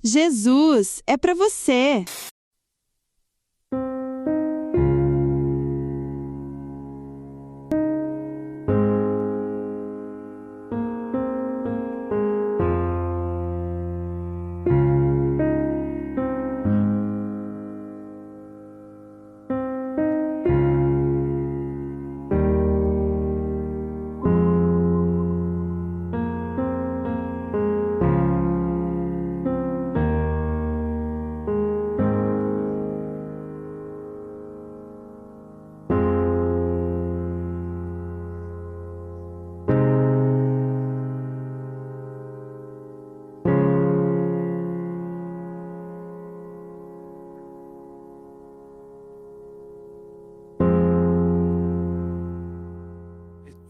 Jesus, é para você!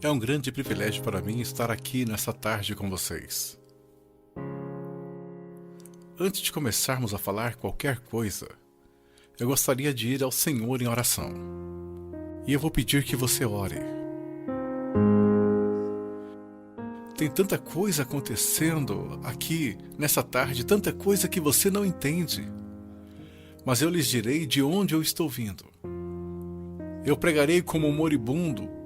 É um grande privilégio para mim estar aqui nessa tarde com vocês. Antes de começarmos a falar qualquer coisa, eu gostaria de ir ao Senhor em oração. E eu vou pedir que você ore. Tem tanta coisa acontecendo aqui nessa tarde, tanta coisa que você não entende. Mas eu lhes direi de onde eu estou vindo. Eu pregarei como um moribundo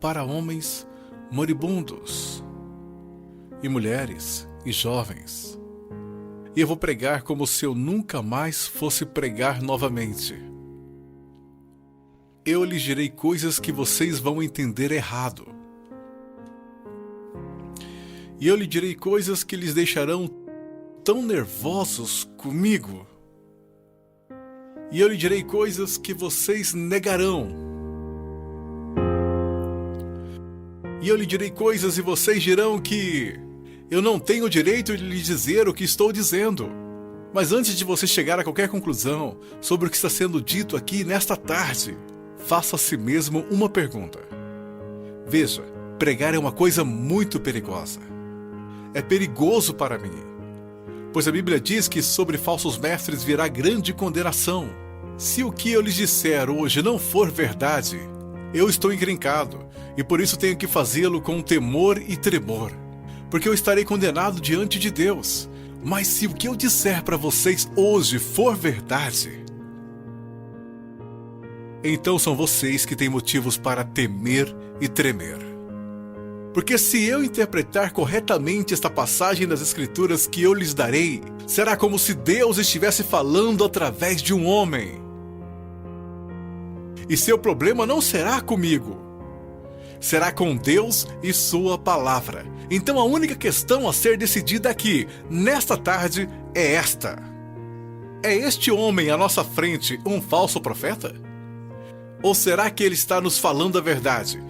para homens moribundos, e mulheres e jovens. E eu vou pregar como se eu nunca mais fosse pregar novamente. Eu lhes direi coisas que vocês vão entender errado. E eu lhes direi coisas que lhes deixarão tão nervosos comigo. E eu lhes direi coisas que vocês negarão. E eu lhe direi coisas e vocês dirão que eu não tenho o direito de lhe dizer o que estou dizendo. Mas antes de você chegar a qualquer conclusão sobre o que está sendo dito aqui nesta tarde, faça a si mesmo uma pergunta. Veja, pregar é uma coisa muito perigosa. É perigoso para mim, pois a Bíblia diz que sobre falsos mestres virá grande condenação. Se o que eu lhes disser hoje não for verdade, eu estou encrencado, e por isso tenho que fazê-lo com temor e tremor, porque eu estarei condenado diante de Deus. Mas se o que eu disser para vocês hoje for verdade, então são vocês que têm motivos para temer e tremer. Porque se eu interpretar corretamente esta passagem das Escrituras que eu lhes darei, será como se Deus estivesse falando através de um homem. E seu problema não será comigo, será com Deus e sua palavra. Então a única questão a ser decidida aqui, nesta tarde, é esta: é este homem à nossa frente um falso profeta? Ou será que ele está nos falando a verdade?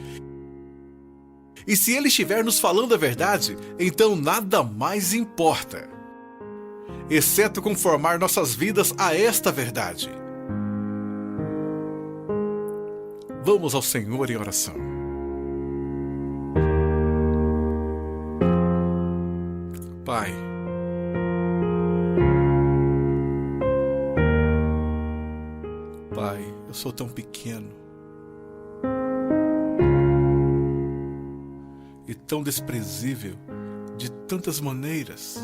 E se ele estiver nos falando a verdade, então nada mais importa, exceto conformar nossas vidas a esta verdade. Vamos ao Senhor em oração. Pai, eu sou tão pequeno e tão desprezível de tantas maneiras.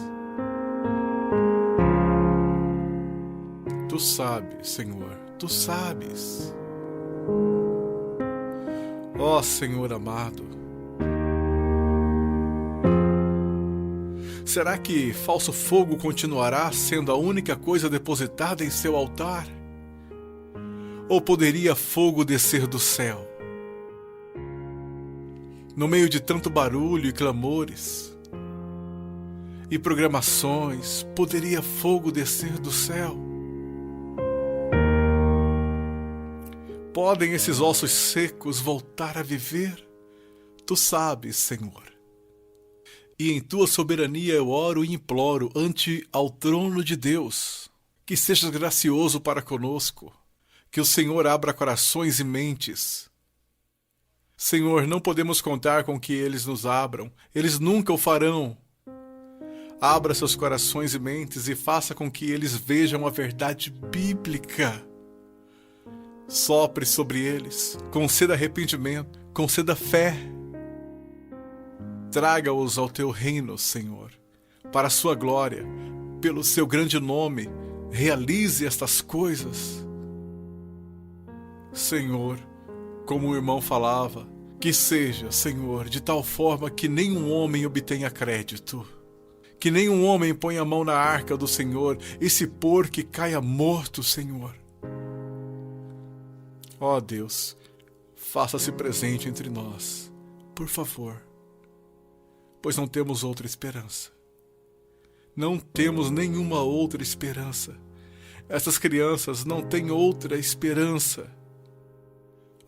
Tu sabes, Senhor, tu sabes. Ó Senhor amado, será que falso fogo continuará sendo a única coisa depositada em seu altar? Ou poderia fogo descer do céu? No meio de tanto barulho e clamores e programações, poderia fogo descer do céu? Podem esses ossos secos voltar a viver? Tu sabes, Senhor. E em tua soberania eu oro e imploro ante ao trono de Deus, que sejas gracioso para conosco, que o Senhor abra corações e mentes. Senhor, não podemos contar com que eles nos abram, eles nunca o farão. Abra seus corações e mentes e faça com que eles vejam a verdade bíblica. Sopre sobre eles, conceda arrependimento, conceda fé. Traga-os ao teu reino, Senhor, para a sua glória, pelo seu grande nome, realize estas coisas. Senhor, como o irmão falava, que seja, Senhor, de tal forma que nenhum homem obtenha crédito, que nenhum homem ponha a mão na arca do Senhor e se pôr que caia morto, Senhor. Ó Deus, faça-se presente entre nós, por favor, pois não temos outra esperança. Não temos nenhuma outra esperança. Essas crianças não têm outra esperança,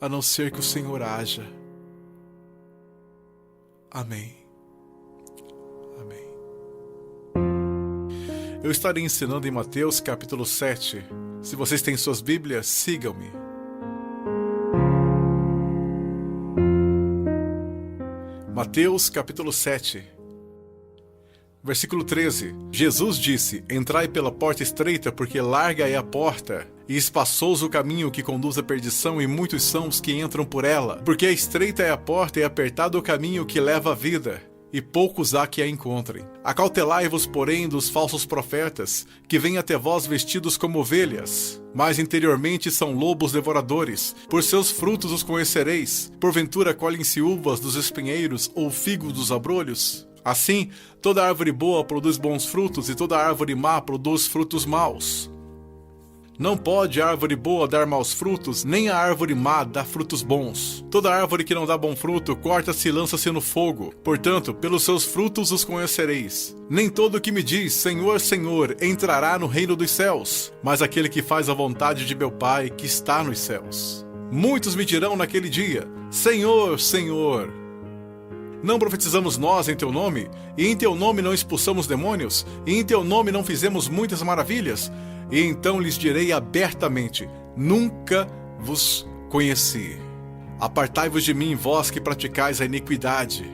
a não ser que o Senhor haja. Amém. Amém. Eu estarei ensinando em Mateus capítulo 7. Se vocês têm suas Bíblias, sigam-me. Mateus capítulo 7, versículo 13. Jesus disse: Entrai pela porta estreita, porque larga é a porta, e espaçoso o caminho que conduz à perdição, e muitos são os que entram por ela. Porque estreita é a porta e apertado o caminho que leva à vida, e poucos há que a encontrem. Acautelai-vos, porém, dos falsos profetas, que vêm até vós vestidos como ovelhas, mas interiormente são lobos devoradores. Por seus frutos os conhecereis. Porventura colhem-se uvas dos espinheiros, ou figos dos abrolhos? Assim, toda árvore boa produz bons frutos, e toda árvore má produz frutos maus. Não pode a árvore boa dar maus frutos, nem a árvore má dar frutos bons. Toda árvore que não dá bom fruto, corta-se e lança-se no fogo. Portanto, pelos seus frutos os conhecereis. Nem todo que me diz, Senhor, Senhor, entrará no reino dos céus, mas aquele que faz a vontade de meu Pai que está nos céus. Muitos me dirão naquele dia, Senhor, Senhor, não profetizamos nós em teu nome? E em teu nome não expulsamos demônios? E em teu nome não fizemos muitas maravilhas? E então lhes direi abertamente, nunca vos conheci. Apartai-vos de mim, vós que praticais a iniquidade.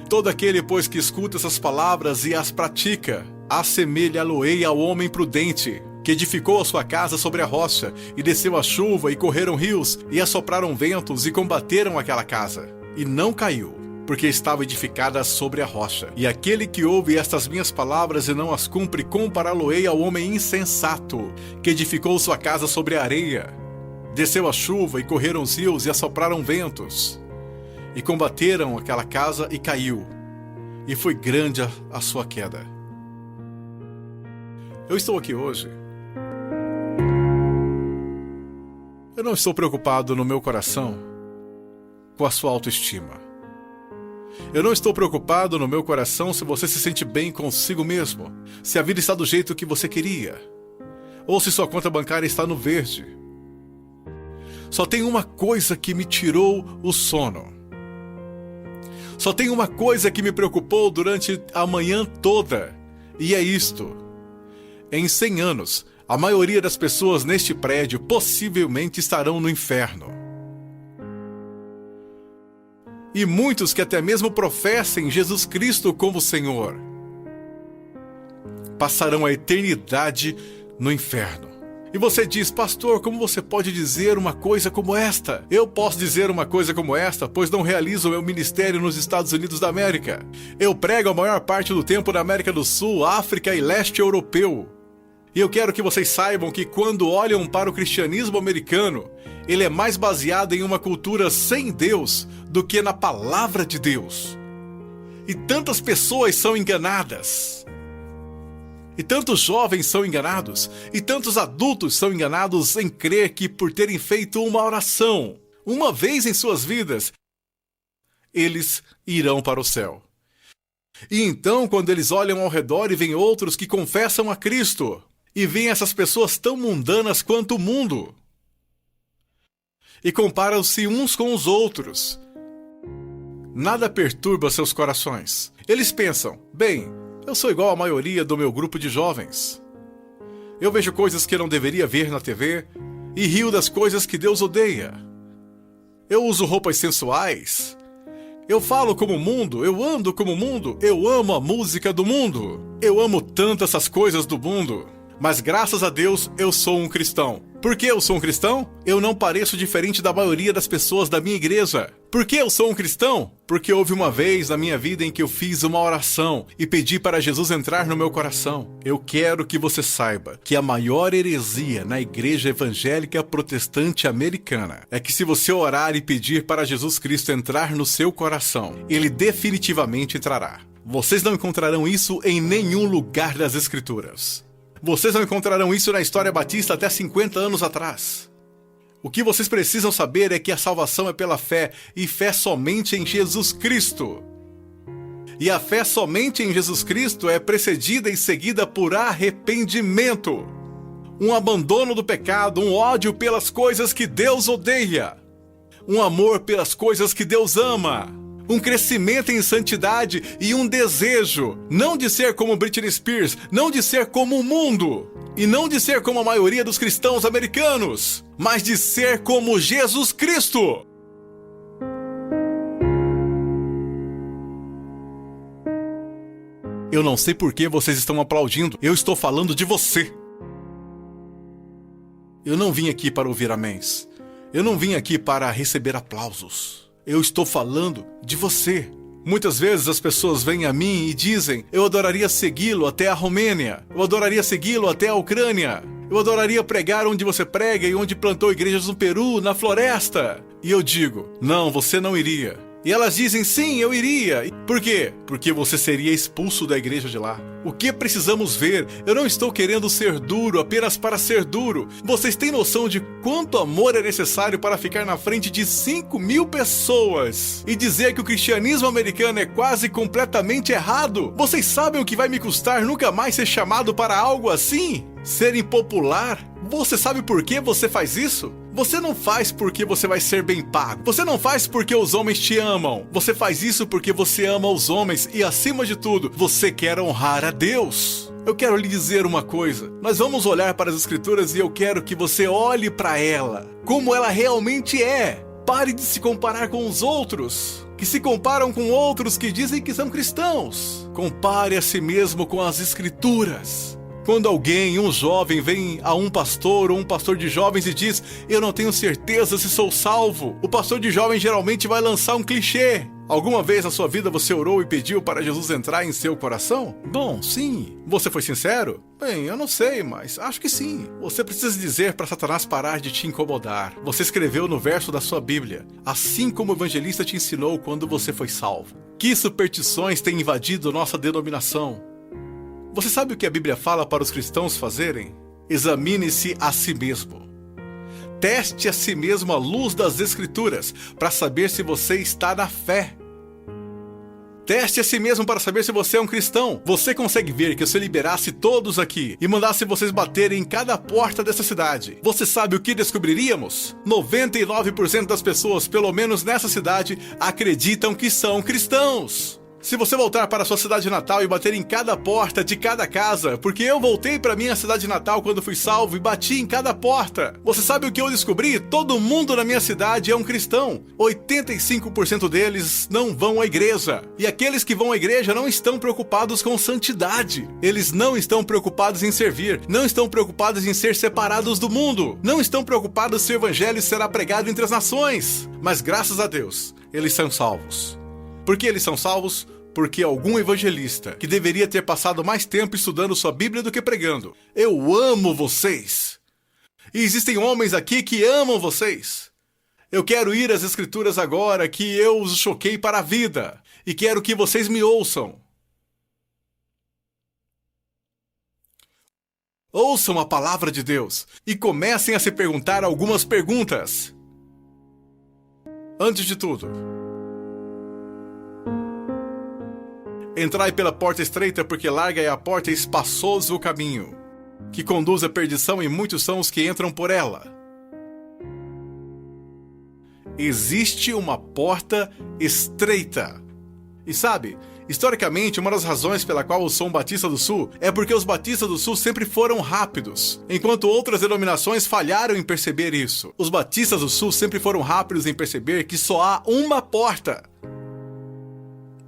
Todo aquele, pois, que escuta essas palavras e as pratica, assemelha-lo-ei ao homem prudente, que edificou a sua casa sobre a rocha, e desceu a chuva, e correram rios, e assopraram ventos, e combateram aquela casa. E não caiu, porque estava edificada sobre a rocha. E aquele que ouve estas minhas palavras e não as cumpre, compará-lo-ei ao homem insensato, que edificou sua casa sobre a areia. Desceu a chuva, e correram os rios, e assopraram ventos, e combateram aquela casa, e caiu. E foi grande a sua queda. Eu estou aqui hoje. Eu não estou preocupado no meu coração com a sua autoestima. Eu não estou preocupado no meu coração se você se sente bem consigo mesmo, se a vida está do jeito que você queria, ou se sua conta bancária está no verde. Só tem uma coisa que me tirou o sono. Só tem uma coisa que me preocupou durante a manhã toda, e é isto. Em 100 anos, a maioria das pessoas neste prédio possivelmente estarão no inferno. E muitos que até mesmo professem Jesus Cristo como Senhor passarão a eternidade no inferno. E você diz, pastor, como você pode dizer uma coisa como esta? Eu posso dizer uma coisa como esta, pois não realizo o meu ministério nos Estados Unidos da América. Eu prego a maior parte do tempo na América do Sul, África e leste europeu. E eu quero que vocês saibam que quando olham para o cristianismo americano, ele é mais baseado em uma cultura sem Deus do que na palavra de Deus. E tantas pessoas são enganadas. E tantos jovens são enganados. E tantos adultos são enganados em crer que por terem feito uma oração, uma vez em suas vidas, eles irão para o céu. E então, quando eles olham ao redor e veem outros que confessam a Cristo, e veem essas pessoas tão mundanas quanto o mundo, e comparam-se uns com os outros, nada perturba seus corações. Eles pensam, bem, eu sou igual à maioria do meu grupo de jovens. Eu vejo coisas que não deveria ver na TV e rio das coisas que Deus odeia. Eu uso roupas sensuais. Eu falo como o mundo, eu ando como o mundo, eu amo a música do mundo. Eu amo tanto essas coisas do mundo. Mas graças a Deus eu sou um cristão. Por que eu sou um cristão? Eu não pareço diferente da maioria das pessoas da minha igreja. Por que eu sou um cristão? Porque houve uma vez na minha vida em que eu fiz uma oração e pedi para Jesus entrar no meu coração. Eu quero que você saiba que a maior heresia na igreja evangélica protestante americana é que se você orar e pedir para Jesus Cristo entrar no seu coração, ele definitivamente entrará. Vocês não encontrarão isso em nenhum lugar das Escrituras. Vocês não encontrarão isso na história batista até 50 anos atrás. O que vocês precisam saber é que a salvação é pela fé, e fé somente em Jesus Cristo. E a fé somente em Jesus Cristo é precedida e seguida por arrependimento. Um abandono do pecado, um ódio pelas coisas que Deus odeia. Um amor pelas coisas que Deus ama. Um crescimento em santidade e um desejo, não de ser como Britney Spears, não de ser como o mundo, e não de ser como a maioria dos cristãos americanos, mas de ser como Jesus Cristo. Eu não sei por que vocês estão aplaudindo, eu estou falando de você. Eu não vim aqui para ouvir améns, eu não vim aqui para receber aplausos. Eu estou falando de você. Muitas vezes as pessoas vêm a mim e dizem: eu adoraria segui-lo até a Romênia, eu adoraria segui-lo até a Ucrânia, eu adoraria pregar onde você prega e onde plantou igrejas no Peru, na floresta. E eu digo: não, você não iria. E elas dizem: sim, eu iria. Por quê? Porque você seria expulso da igreja de lá. O que precisamos ver? Eu não estou querendo ser duro apenas para ser duro. Vocês têm noção de quanto amor é necessário para ficar na frente de 5.000 pessoas e dizer que o cristianismo americano é quase completamente errado? Vocês sabem o que vai me custar nunca mais ser chamado para algo assim? Ser impopular? Você sabe por que você faz isso? Você não faz porque você vai ser bem pago. Você não faz porque os homens te amam. Você faz isso porque você ama os homens e, acima de tudo, você quer honrar a Deus. Eu quero lhe dizer uma coisa. Nós vamos olhar para as Escrituras e eu quero que você olhe para ela, como ela realmente é. Pare de se comparar com os outros, que se comparam com outros que dizem que são cristãos. Compare a si mesmo com as Escrituras. Quando alguém, um jovem, vem a um pastor ou um pastor de jovens e diz: eu não tenho certeza se sou salvo, o pastor de jovens geralmente vai lançar um clichê. Alguma vez na sua vida você orou e pediu para Jesus entrar em seu coração? Bom, sim. Você foi sincero? Bem, eu não sei, mas acho que sim. Você precisa dizer para Satanás parar de te incomodar. Você escreveu no verso da sua Bíblia: assim como o evangelista te ensinou quando você foi salvo. Que superstições têm invadido nossa denominação? Você sabe o que a Bíblia fala para os cristãos fazerem? Examine-se a si mesmo. Teste a si mesmo à luz das Escrituras, para saber se você está na fé. Teste a si mesmo para saber se você é um cristão. Você consegue ver que se eu liberasse todos aqui e mandasse vocês baterem em cada porta dessa cidade, você sabe o que descobriríamos? 99% das pessoas, pelo menos nessa cidade, acreditam que são cristãos. Se você voltar para a sua cidade natal e bater em cada porta de cada casa, porque eu voltei para minha cidade natal quando fui salvo e bati em cada porta, você sabe o que eu descobri? Todo mundo na minha cidade é um cristão. 85% deles não vão à igreja. E aqueles que vão à igreja não estão preocupados com santidade. Eles não estão preocupados em servir, não estão preocupados em ser separados do mundo, não estão preocupados se o evangelho será pregado entre as nações. Mas graças a Deus, eles são salvos. Por que eles são salvos? Porque algum evangelista, que deveria ter passado mais tempo estudando sua Bíblia do que pregando. Eu amo vocês. E existem homens aqui que amam vocês. Eu quero ir às Escrituras agora que eu os choquei para a vida. E quero que vocês me ouçam. Ouçam a palavra de Deus e comecem a se perguntar algumas perguntas. Antes de tudo, entrai pela porta estreita, porque larga é a porta e espaçoso o caminho, que conduz à perdição, e muitos são os que entram por ela. Existe uma porta estreita. E sabe, historicamente, uma das razões pela qual eu sou um Batista do Sul é porque os Batistas do Sul sempre foram rápidos, enquanto outras denominações falharam em perceber isso. Os Batistas do Sul sempre foram rápidos em perceber que só há uma porta.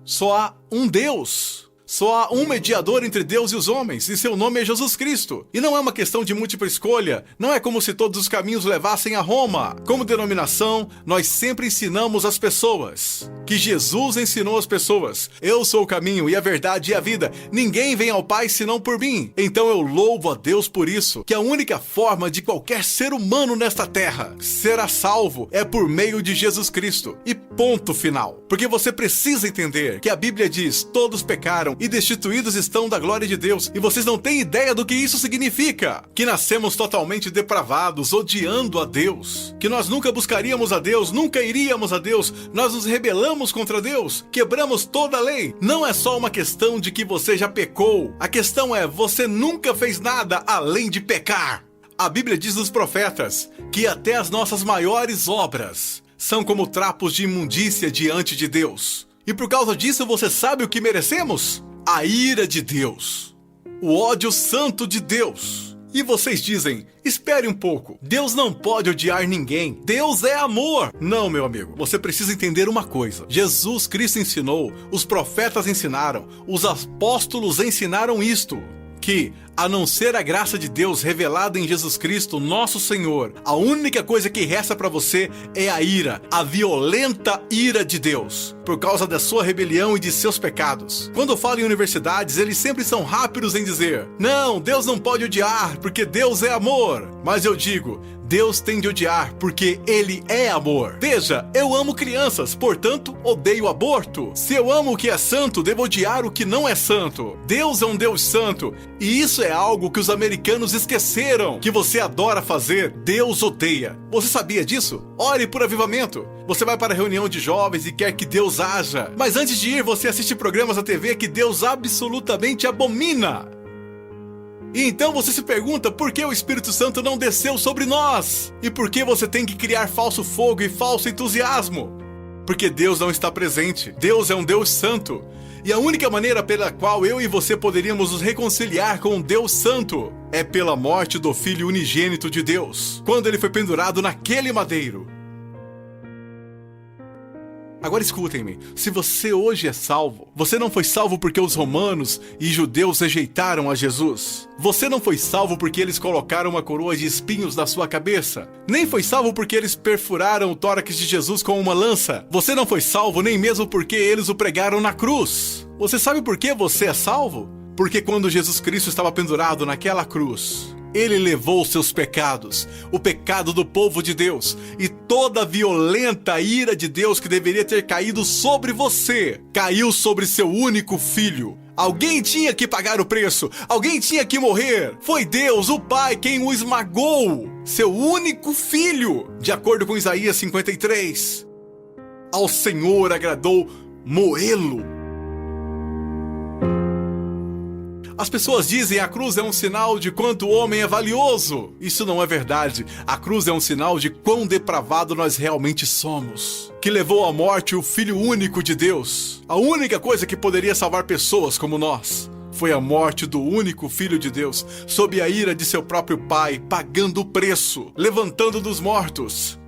Só há um Deus. Só há um mediador entre Deus e os homens, e seu nome é Jesus Cristo. E não é uma questão de múltipla escolha, não é como se todos os caminhos levassem a Roma. Como denominação, nós sempre ensinamos as pessoas que Jesus ensinou as pessoas. Eu sou o caminho e a verdade e a vida. Ninguém vem ao Pai senão por mim. Então eu louvo a Deus por isso, que a única forma de qualquer ser humano nesta terra será salvo é por meio de Jesus Cristo. E ponto final. Porque você precisa entender que a Bíblia diz: todos pecaram e destituídos estão da glória de Deus. E vocês não têm ideia do que isso significa. Que nascemos totalmente depravados, odiando a Deus. Que nós nunca buscaríamos a Deus, nunca iríamos a Deus. Nós nos rebelamos contra Deus, quebramos toda a lei. Não é só uma questão de que você já pecou. A questão é: você nunca fez nada além de pecar. A Bíblia diz nos profetas que até as nossas maiores obras são como trapos de imundícia diante de Deus. E por causa disso, você sabe o que merecemos? A ira de Deus. O ódio santo de Deus. E vocês dizem: espere um pouco, Deus não pode odiar ninguém, Deus é amor. Não, meu amigo, você precisa entender uma coisa: Jesus Cristo ensinou, os profetas ensinaram, os apóstolos ensinaram isto, que, a não ser a graça de Deus revelada em Jesus Cristo, nosso Senhor, a única coisa que resta para você é a ira, a violenta ira de Deus, por causa da sua rebelião e de seus pecados. Quando eu falo em universidades, eles sempre são rápidos em dizer: não, Deus não pode odiar, porque Deus é amor. Mas eu digo: Deus tem de odiar, porque Ele é amor. Veja, eu amo crianças, portanto, odeio aborto. Se eu amo o que é santo, devo odiar o que não é santo. Deus é um Deus santo, e isso é algo que os americanos esqueceram, que você adora fazer, Deus odeia. Você sabia disso? Ore por avivamento. Você vai para a reunião de jovens e quer que Deus haja. Mas antes de ir, você assiste programas na TV que Deus absolutamente abomina. E então você se pergunta por que o Espírito Santo não desceu sobre nós? E por que você tem que criar falso fogo e falso entusiasmo? Porque Deus não está presente. Deus é um Deus santo. E a única maneira pela qual eu e você poderíamos nos reconciliar com um Deus santo é pela morte do Filho unigênito de Deus, quando ele foi pendurado naquele madeiro. Agora escutem-me, se você hoje é salvo, você não foi salvo porque os romanos e judeus rejeitaram a Jesus. Você não foi salvo porque eles colocaram uma coroa de espinhos na sua cabeça. Nem foi salvo porque eles perfuraram o tórax de Jesus com uma lança. Você não foi salvo nem mesmo porque eles o pregaram na cruz. Você sabe por que você é salvo? Porque quando Jesus Cristo estava pendurado naquela cruz, Ele levou os seus pecados, o pecado do povo de Deus, e toda a violenta ira de Deus que deveria ter caído sobre você, caiu sobre seu único filho. Alguém tinha que pagar o preço, alguém tinha que morrer. Foi Deus, o Pai, quem o esmagou, seu único filho, de acordo com Isaías 53. Ao Senhor agradou moê-lo. As pessoas dizem que a cruz é um sinal de quanto o homem é valioso. Isso não é verdade. A cruz é um sinal de quão depravado nós realmente somos. Que levou à morte o Filho único de Deus. A única coisa que poderia salvar pessoas como nós foi a morte do único Filho de Deus, sob a ira de seu próprio Pai, pagando o preço, levantando dos mortos.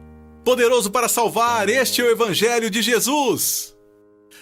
Poderoso para salvar, este é o Evangelho de Jesus.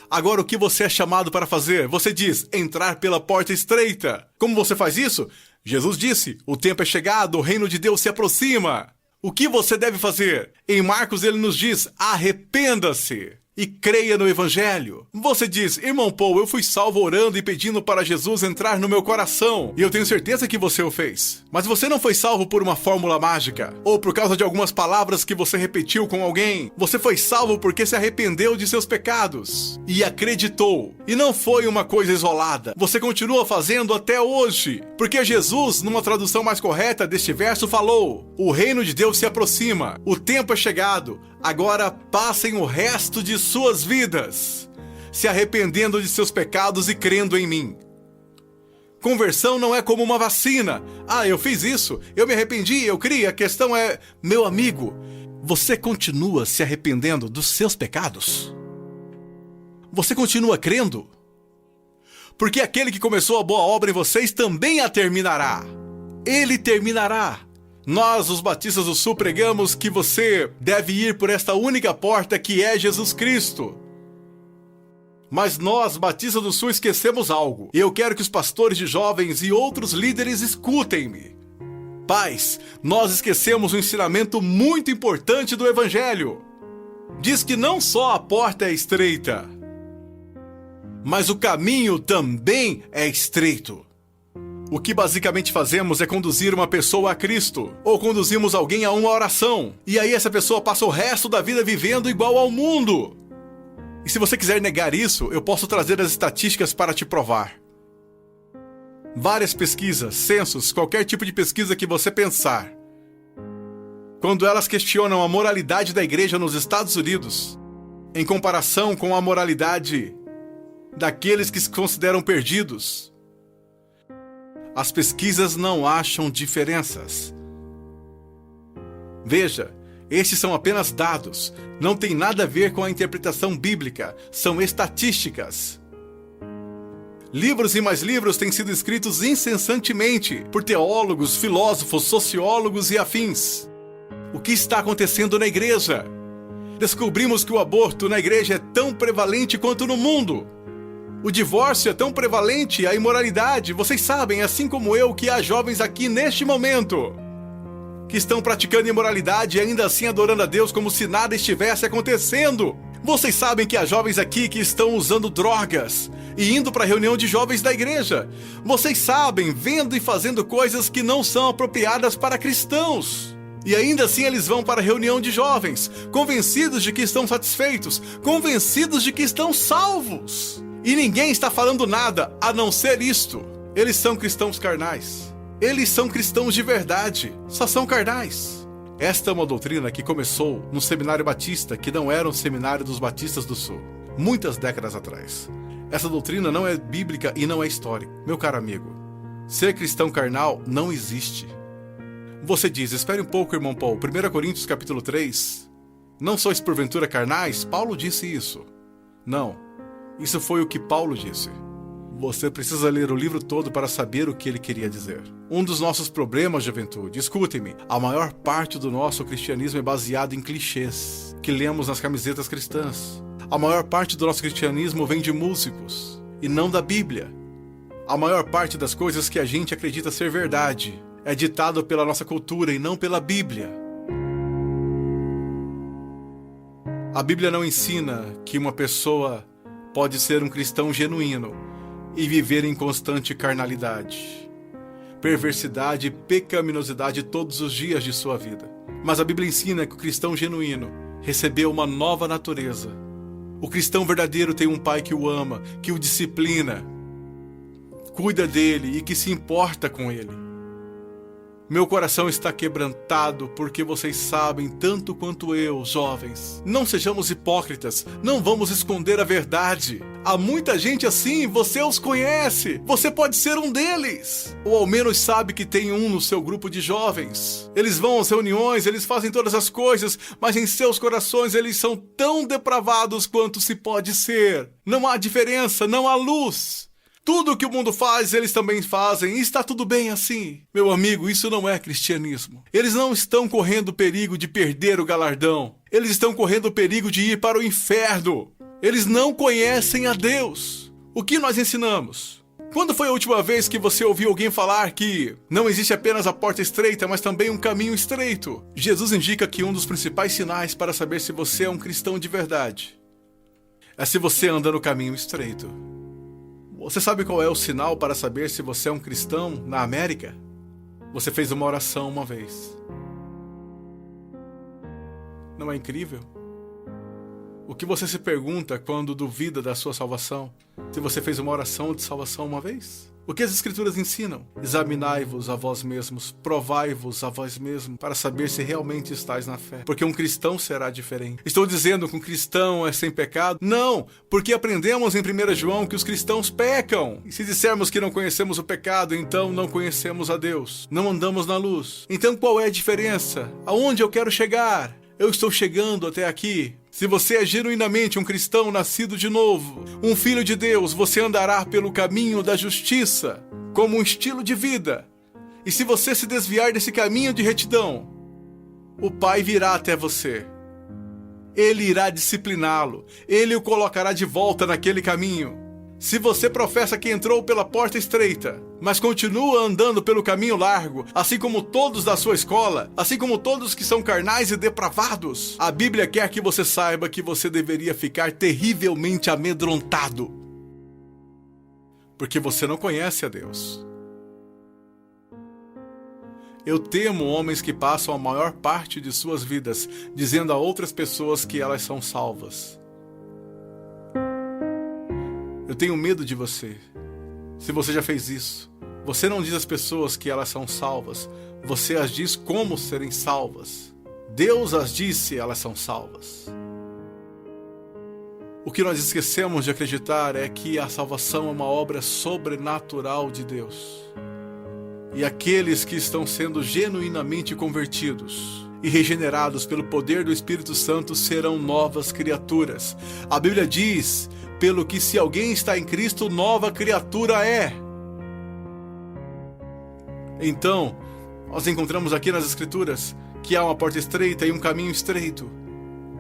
Agora, o que você é chamado para fazer? Você diz: entrar pela porta estreita. Como você faz isso? Jesus disse: o tempo é chegado, o reino de Deus se aproxima. O que você deve fazer? Em Marcos ele nos diz: arrependa-se e creia no Evangelho. Você diz: irmão Paul, eu fui salvo orando e pedindo para Jesus entrar no meu coração. E eu tenho certeza que você o fez. Mas você não foi salvo por uma fórmula mágica, ou por causa de algumas palavras que você repetiu com alguém. Você foi salvo porque se arrependeu de seus pecados e acreditou. E não foi uma coisa isolada. Você continua fazendo até hoje. Porque Jesus, numa tradução mais correta deste verso, falou: o reino de Deus se aproxima, o tempo é chegado. Agora passem o resto de suas vidas se arrependendo de seus pecados e crendo em mim. Conversão não é como uma vacina. Ah, eu fiz isso, eu me arrependi, eu criei. A questão é, meu amigo, você continua se arrependendo dos seus pecados? Você continua crendo? Porque aquele que começou a boa obra em vocês também a terminará. Ele terminará. Nós, os Batistas do Sul, pregamos que você deve ir por esta única porta que é Jesus Cristo. Mas nós, Batista do Sul, esquecemos algo. E eu quero que os pastores de jovens e outros líderes escutem-me. Pais, nós esquecemos um ensinamento muito importante do Evangelho. Diz que não só a porta é estreita, mas o caminho também é estreito. O que basicamente fazemos é conduzir uma pessoa a Cristo, ou conduzimos alguém a uma oração, e aí essa pessoa passa o resto da vida vivendo igual ao mundo. E se você quiser negar isso, eu posso trazer as estatísticas para te provar. Várias pesquisas, censos, qualquer tipo de pesquisa que você pensar, quando elas questionam a moralidade da igreja nos Estados Unidos, em comparação com a moralidade daqueles que se consideram perdidos, as pesquisas não acham diferenças. Veja, estes são apenas dados, não tem nada a ver com a interpretação bíblica, são estatísticas. Livros e mais livros têm sido escritos incessantemente por teólogos, filósofos, sociólogos e afins. O que está acontecendo na igreja? Descobrimos que o aborto na igreja é tão prevalente quanto no mundo. O divórcio é tão prevalente, a imoralidade. Vocês sabem, assim como eu, que há jovens aqui neste momento que estão praticando imoralidade e ainda assim adorando a Deus como se nada estivesse acontecendo. Vocês sabem que há jovens aqui que estão usando drogas e indo para a reunião de jovens da igreja. Vocês sabem, vendo e fazendo coisas que não são apropriadas para cristãos. E ainda assim eles vão para a reunião de jovens, convencidos de que estão satisfeitos, convencidos de que estão salvos. E ninguém está falando nada a não ser isto. Eles são cristãos carnais. Eles são cristãos de verdade. Só são carnais. Esta é uma doutrina que começou num seminário batista que não era um seminário dos batistas do Sul, muitas décadas atrás. Essa doutrina não é bíblica e não é histórica. Meu caro amigo, ser cristão carnal não existe. Você diz, espere um pouco, irmão Paulo, 1 Coríntios capítulo 3. Não sois porventura carnais? Paulo disse isso. Não. Isso foi o que Paulo disse. Você precisa ler o livro todo para saber o que ele queria dizer. Um dos nossos problemas, juventude, escutem-me, a maior parte do nosso cristianismo é baseado em clichês que lemos nas camisetas cristãs. A maior parte do nosso cristianismo vem de músicos e não da Bíblia. A maior parte das coisas que a gente acredita ser verdade é ditado pela nossa cultura e não pela Bíblia. A Bíblia não ensina que uma pessoa pode ser um cristão genuíno e viver em constante carnalidade, perversidade e pecaminosidade todos os dias de sua vida. Mas a Bíblia ensina que o cristão genuíno recebeu uma nova natureza. O cristão verdadeiro tem um pai que o ama, que o disciplina, cuida dele e que se importa com ele. Meu coração está quebrantado porque vocês sabem tanto quanto eu, jovens. Não sejamos hipócritas, não vamos esconder a verdade. Há muita gente assim, você os conhece, você pode ser um deles. Ou ao menos sabe que tem um no seu grupo de jovens. Eles vão às reuniões, eles fazem todas as coisas, mas em seus corações eles são tão depravados quanto se pode ser. Não há diferença, não há luz. Tudo o que o mundo faz, eles também fazem, e está tudo bem assim. Meu amigo, isso não é cristianismo. Eles não estão correndo o perigo de perder o galardão. Eles estão correndo o perigo de ir para o inferno. Eles não conhecem a Deus. O que nós ensinamos? Quando foi a última vez que você ouviu alguém falar que não existe apenas a porta estreita, mas também um caminho estreito? Jesus indica que um dos principais sinais para saber se você é um cristão de verdade é se você anda no caminho estreito. Você sabe qual é o sinal para saber se você é um cristão na América? Você fez uma oração uma vez. Não é incrível? O que você se pergunta quando duvida da sua salvação? Se você fez uma oração de salvação uma vez? O que as Escrituras ensinam? Examinai-vos a vós mesmos, provai-vos a vós mesmos, para saber se realmente estáis na fé. Porque um cristão será diferente. Estou dizendo que um cristão é sem pecado? Não, porque aprendemos em 1 João que os cristãos pecam. E se dissermos que não conhecemos o pecado, então não conhecemos a Deus. Não andamos na luz. Então qual é a diferença? Aonde eu quero chegar? Eu estou chegando até aqui. Se você é genuinamente um cristão nascido de novo, um filho de Deus, você andará pelo caminho da justiça, como um estilo de vida. E se você se desviar desse caminho de retidão, o Pai virá até você. Ele irá discipliná-lo. Ele o colocará de volta naquele caminho. Se você professa que entrou pela porta estreita, mas continua andando pelo caminho largo, assim como todos da sua escola, assim como todos que são carnais e depravados, a Bíblia quer que você saiba que você deveria ficar terrivelmente amedrontado, porque você não conhece a Deus. Eu temo homens que passam a maior parte de suas vidas dizendo a outras pessoas que elas são salvas. Eu tenho medo de você. Se você já fez isso, você não diz às pessoas que elas são salvas, você as diz como serem salvas. Deus as diz se elas são salvas. O que nós esquecemos de acreditar é que a salvação é uma obra sobrenatural de Deus. E aqueles que estão sendo genuinamente convertidos e regenerados pelo poder do Espírito Santo serão novas criaturas. A Bíblia diz, pelo que se alguém está em Cristo, nova criatura é. Então, nós encontramos aqui nas Escrituras que há uma porta estreita e um caminho estreito.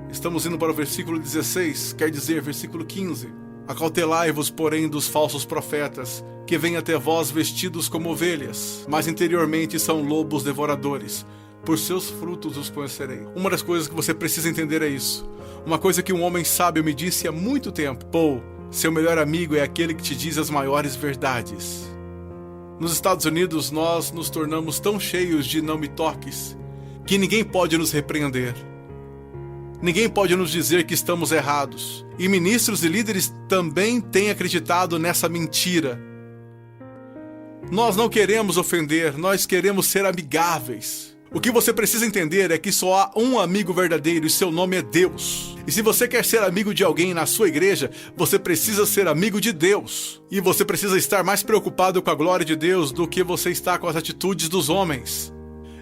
Estamos indo para o versículo 16, quer dizer, versículo 15. Acautelai-vos, porém, dos falsos profetas, que vêm até vós vestidos como ovelhas, mas interiormente são lobos devoradores. Por seus frutos os conhecerei. Uma das coisas que você precisa entender é isso. Uma coisa que um homem sábio me disse há muito tempo. Paul, seu melhor amigo é aquele que te diz as maiores verdades. Nos Estados Unidos, nós nos tornamos tão cheios de não me toques, que ninguém pode nos repreender. Ninguém pode nos dizer que estamos errados. E ministros e líderes também têm acreditado nessa mentira. Nós não queremos ofender, nós queremos ser amigáveis. O que você precisa entender é que só há um amigo verdadeiro e seu nome é Deus. E se você quer ser amigo de alguém na sua igreja, você precisa ser amigo de Deus. E você precisa estar mais preocupado com a glória de Deus do que você está com as atitudes dos homens.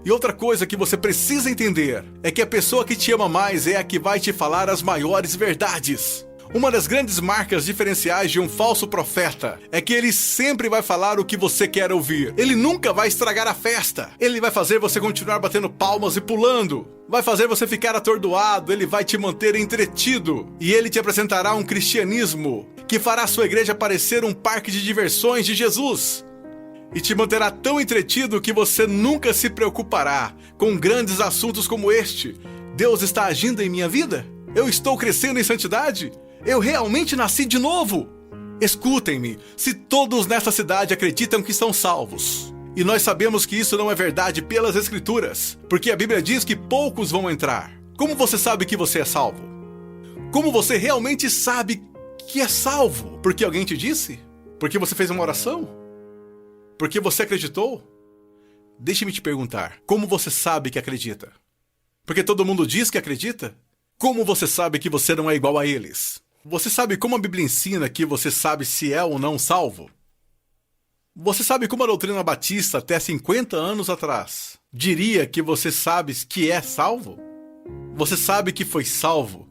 E outra coisa que você precisa entender é que a pessoa que te ama mais é a que vai te falar as maiores verdades. Uma das grandes marcas diferenciais de um falso profeta é que ele sempre vai falar o que você quer ouvir. Ele nunca vai estragar a festa. Ele vai fazer você continuar batendo palmas e pulando. Vai fazer você ficar atordoado. Ele vai te manter entretido. E ele te apresentará um cristianismo que fará sua igreja parecer um parque de diversões de Jesus. E te manterá tão entretido que você nunca se preocupará com grandes assuntos como este. Deus está agindo em minha vida? Eu estou crescendo em santidade? Eu realmente nasci de novo? Escutem-me, se todos nessa cidade acreditam que são salvos, e nós sabemos que isso não é verdade pelas Escrituras, porque a Bíblia diz que poucos vão entrar. Como você sabe que você é salvo? Como você realmente sabe que é salvo? Porque alguém te disse? Porque você fez uma oração? Porque você acreditou? Deixe-me te perguntar, como você sabe que acredita? Porque todo mundo diz que acredita? Como você sabe que você não é igual a eles? Você sabe como a Bíblia ensina que você sabe se é ou não salvo? Você sabe como a doutrina batista até 50 anos atrás diria que você sabe que é salvo? Você sabe que foi salvo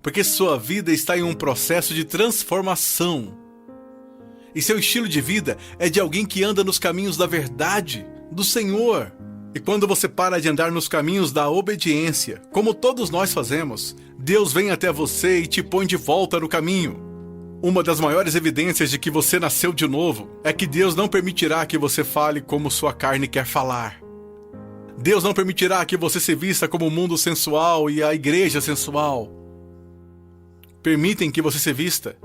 porque sua vida está em um processo de transformação. E seu estilo de vida é de alguém que anda nos caminhos da verdade, do Senhor. E quando você para de andar nos caminhos da obediência, como todos nós fazemos, Deus vem até você e te põe de volta no caminho. Uma das maiores evidências de que você nasceu de novo é que Deus não permitirá que você fale como sua carne quer falar. Deus não permitirá que você se vista como o mundo sensual e a igreja sensual permitem que você se vista.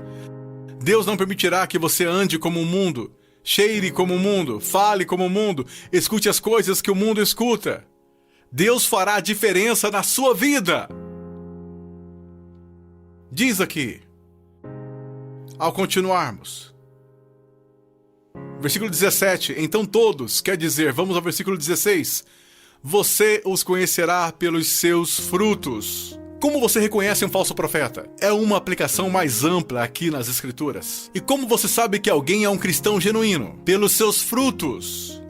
Deus não permitirá que você ande como o mundo, cheire como o mundo, fale como o mundo, escute as coisas que o mundo escuta. Deus fará a diferença na sua vida. Diz aqui, ao continuarmos, versículo 17, então todos, quer dizer, vamos ao versículo 16, você os conhecerá pelos seus frutos. Como você reconhece um falso profeta? É uma aplicação mais ampla aqui nas Escrituras. E como você sabe que alguém é um cristão genuíno? Pelos seus frutos.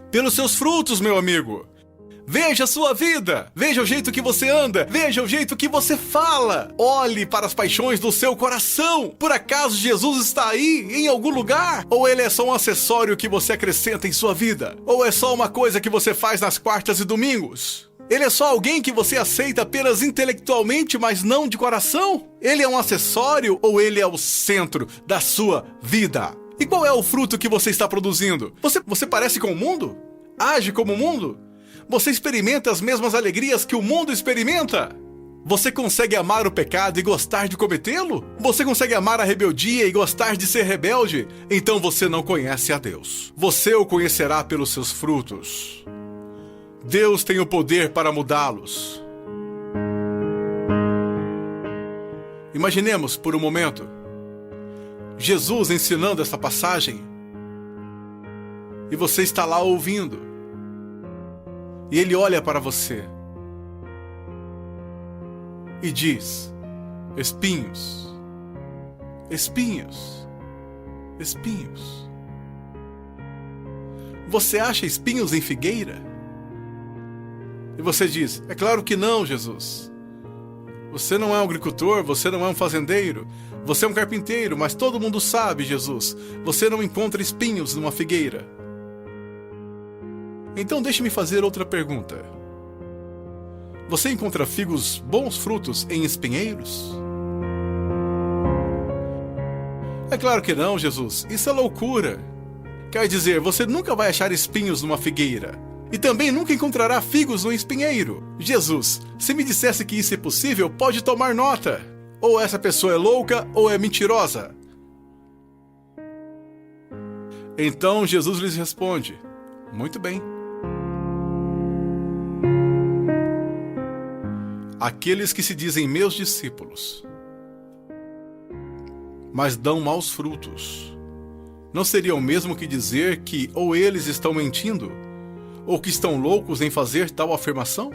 Pelos seus frutos, meu amigo. Veja a sua vida. Veja o jeito que você anda. Veja o jeito que você fala. Olhe para as paixões do seu coração. Por acaso Jesus está aí, em algum lugar? Ou ele é só um acessório que você acrescenta em sua vida? Ou é só uma coisa que você faz nas quartas e domingos? Ele é só alguém que você aceita apenas intelectualmente, mas não de coração? Ele é um acessório ou ele é o centro da sua vida? E qual é o fruto que você está produzindo? Você parece com o mundo? Age como o mundo? Você experimenta as mesmas alegrias que o mundo experimenta? Você consegue amar o pecado e gostar de cometê-lo? Você consegue amar a rebeldia e gostar de ser rebelde? Então você não conhece a Deus. Você o conhecerá pelos seus frutos. Deus tem o poder para mudá-los. Imaginemos por um momento Jesus ensinando essa passagem e você está lá ouvindo e ele olha para você e diz: espinhos, espinhos, espinhos. Você acha espinhos em figueira? E você diz: é claro que não, Jesus. Você não é um agricultor, você não é um fazendeiro, você é um carpinteiro, mas todo mundo sabe, Jesus, você não encontra espinhos numa figueira. Então deixe-me fazer outra pergunta. Você encontra bons frutos em espinheiros? É claro que não, Jesus, isso é loucura. Quer dizer, você nunca vai achar espinhos numa figueira. E também nunca encontrará figos no espinheiro. Jesus, se me dissesse que isso é possível, pode tomar nota. Ou essa pessoa é louca ou é mentirosa. Então Jesus lhes responde: muito bem. Aqueles que se dizem meus discípulos, mas dão maus frutos, não seria o mesmo que dizer que ou eles estão mentindo, ou que estão loucos em fazer tal afirmação?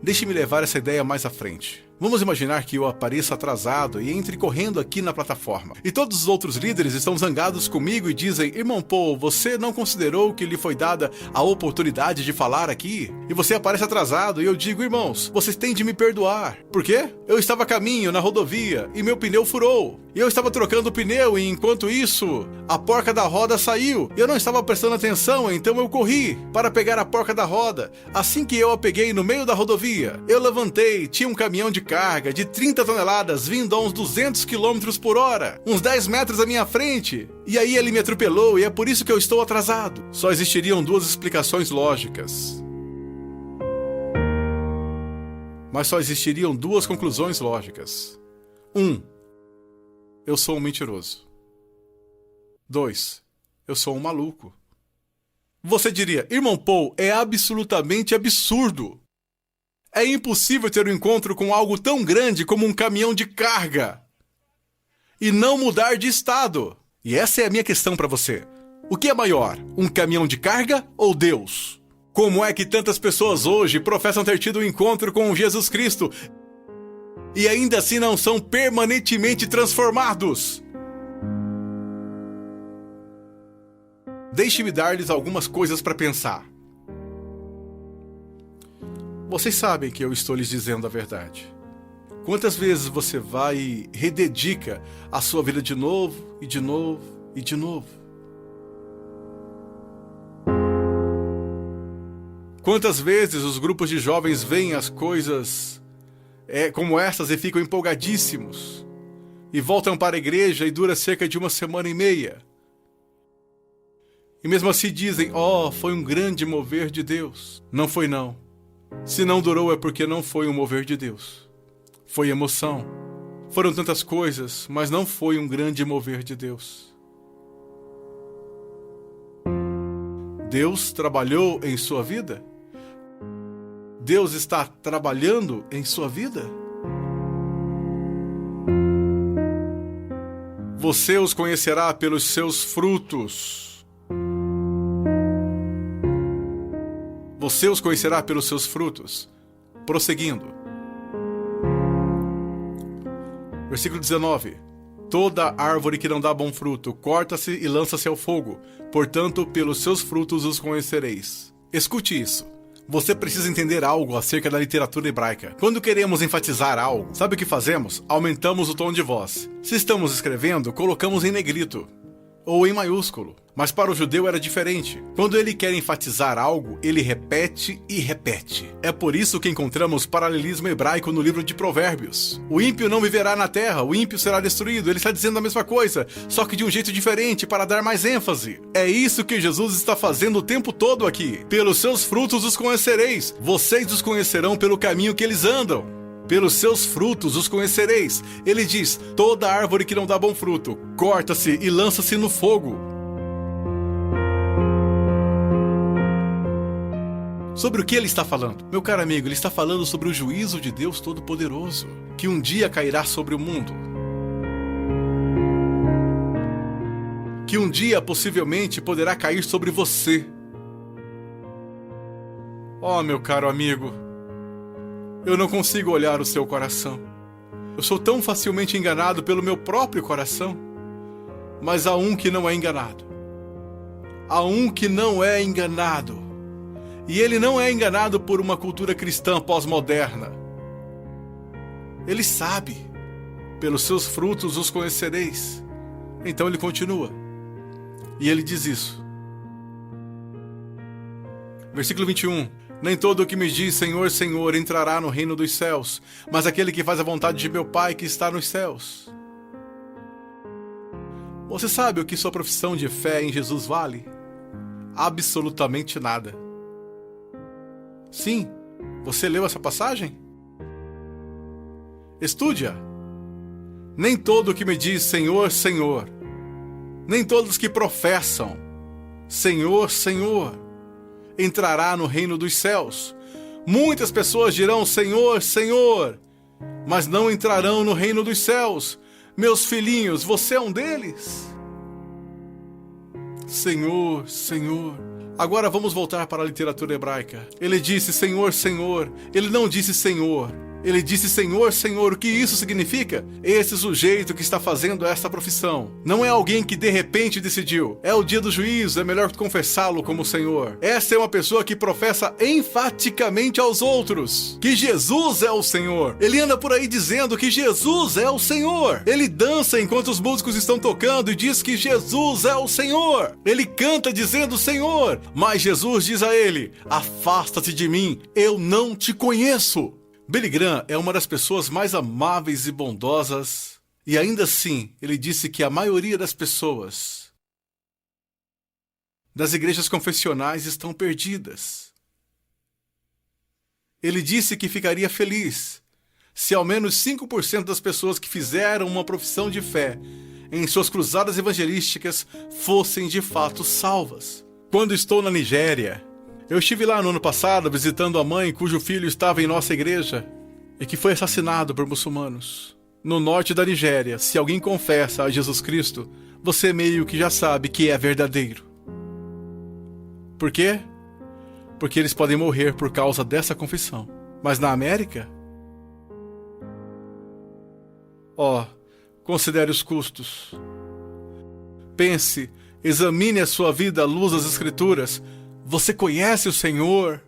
Deixe-me levar essa ideia mais à frente. Vamos imaginar que eu apareça atrasado e entre correndo aqui na plataforma. E todos os outros líderes estão zangados comigo e dizem: irmão Paul, você não considerou que lhe foi dada a oportunidade de falar aqui? E você aparece atrasado e eu digo: irmãos, vocês têm de me perdoar. Por quê? Eu estava a caminho na rodovia e meu pneu furou. E eu estava trocando o pneu e enquanto isso, a porca da roda saiu. E eu não estava prestando atenção, então eu corri para pegar a porca da roda. Assim que eu a peguei no meio da rodovia, eu levantei, tinha um caminhão de carga de 30 toneladas vindo a uns 200 km por hora, uns 10 metros à minha frente. E aí ele me atropelou e é por isso que eu estou atrasado. Só existiriam duas explicações lógicas. Mas só existiriam duas conclusões lógicas. 1. Eu sou um mentiroso. 2. Eu sou um maluco. Você diria: irmão Paul, é absolutamente absurdo. É impossível ter um encontro com algo tão grande como um caminhão de carga e não mudar de estado. E essa é a minha questão para você. O que é maior, um caminhão de carga ou Deus? Como é que tantas pessoas hoje professam ter tido um encontro com Jesus Cristo e ainda assim não são permanentemente transformados? Deixe-me dar-lhes algumas coisas para pensar. Vocês sabem que eu estou lhes dizendo a verdade. Quantas vezes você vai e rededica a sua vida de novo, e de novo, e de novo? Quantas vezes os grupos de jovens veem as coisas como essas e ficam empolgadíssimos, e voltam para a igreja e dura cerca de 1 semana e meia. E mesmo assim dizem: oh, foi um grande mover de Deus. Não foi não. Se não durou é porque não foi um mover de Deus. Foi emoção. Foram tantas coisas, mas não foi um grande mover de Deus. Deus trabalhou em sua vida? Deus está trabalhando em sua vida? Você os conhecerá pelos seus frutos. Você os conhecerá pelos seus frutos. Prosseguindo. Versículo 19. Toda árvore que não dá bom fruto, corta-se e lança-se ao fogo. Portanto, pelos seus frutos os conhecereis. Escute isso. Você precisa entender algo acerca da literatura hebraica. Quando queremos enfatizar algo, sabe o que fazemos? Aumentamos o tom de voz. Se estamos escrevendo, colocamos em negrito ou em maiúsculo. Mas para o judeu era diferente. Quando ele quer enfatizar algo, ele repete e repete. É por isso que encontramos paralelismo hebraico no livro de Provérbios. O ímpio não viverá na terra, o ímpio será destruído. Ele está dizendo a mesma coisa, só que de um jeito diferente para dar mais ênfase. É isso que Jesus está fazendo o tempo todo aqui. Pelos seus frutos os conhecereis. Vocês os conhecerão pelo caminho que eles andam. Pelos seus frutos os conhecereis. Ele diz, toda árvore que não dá bom fruto, corta-se e lança-se no fogo. Sobre o que ele está falando? Meu caro amigo, ele está falando sobre o juízo de Deus Todo-Poderoso, que um dia cairá sobre o mundo. Que um dia, possivelmente, poderá cair sobre você. Oh, meu caro amigo, eu não consigo olhar o seu coração. Eu sou tão facilmente enganado pelo meu próprio coração. Mas há um que não é enganado. Há um que não é enganado. E ele não é enganado por uma cultura cristã pós-moderna. Ele sabe. Pelos seus frutos os conhecereis. Então ele continua. E ele diz isso. Versículo 21. Nem todo o que me diz Senhor, Senhor entrará no reino dos céus, mas aquele que faz a vontade de meu Pai que está nos céus. Você sabe o que sua profissão de fé em Jesus vale? Absolutamente nada. Sim, você leu essa passagem? Estude-a. Nem todo o que me diz Senhor, Senhor, nem todos que professam Senhor, Senhor, entrará no reino dos céus. Muitas pessoas dirão Senhor, Senhor, mas não entrarão no reino dos céus. Meus filhinhos, você é um deles? Senhor, Senhor. Agora vamos voltar para a literatura hebraica. Ele disse Senhor, Senhor. Ele não disse Senhor. Ele disse Senhor, Senhor. O que isso significa? Esse sujeito que está fazendo essa profissão não é alguém que de repente decidiu. É o dia do juízo, é melhor confessá-lo como Senhor. Essa é uma pessoa que professa enfaticamente aos outros que Jesus é o Senhor. Ele anda por aí dizendo que Jesus é o Senhor. Ele dança enquanto os músicos estão tocando e diz que Jesus é o Senhor. Ele canta dizendo Senhor, mas Jesus diz a ele, afasta-te de mim, eu não te conheço. Billy Graham é uma das pessoas mais amáveis e bondosas, e ainda assim, ele disse que a maioria das pessoas das igrejas confessionais estão perdidas. Ele disse que ficaria feliz se ao menos 5% das pessoas que fizeram uma profissão de fé em suas cruzadas evangelísticas fossem de fato salvas. Quando estou na Nigéria, eu estive lá no ano passado visitando a mãe cujo filho estava em nossa igreja e que foi assassinado por muçulmanos. No norte da Nigéria, se alguém confessa a Jesus Cristo, você meio que já sabe que é verdadeiro. Por quê? Porque eles podem morrer por causa dessa confissão. Mas na América? Considere os custos. Pense, examine a sua vida à luz das Escrituras. Você conhece o Senhor?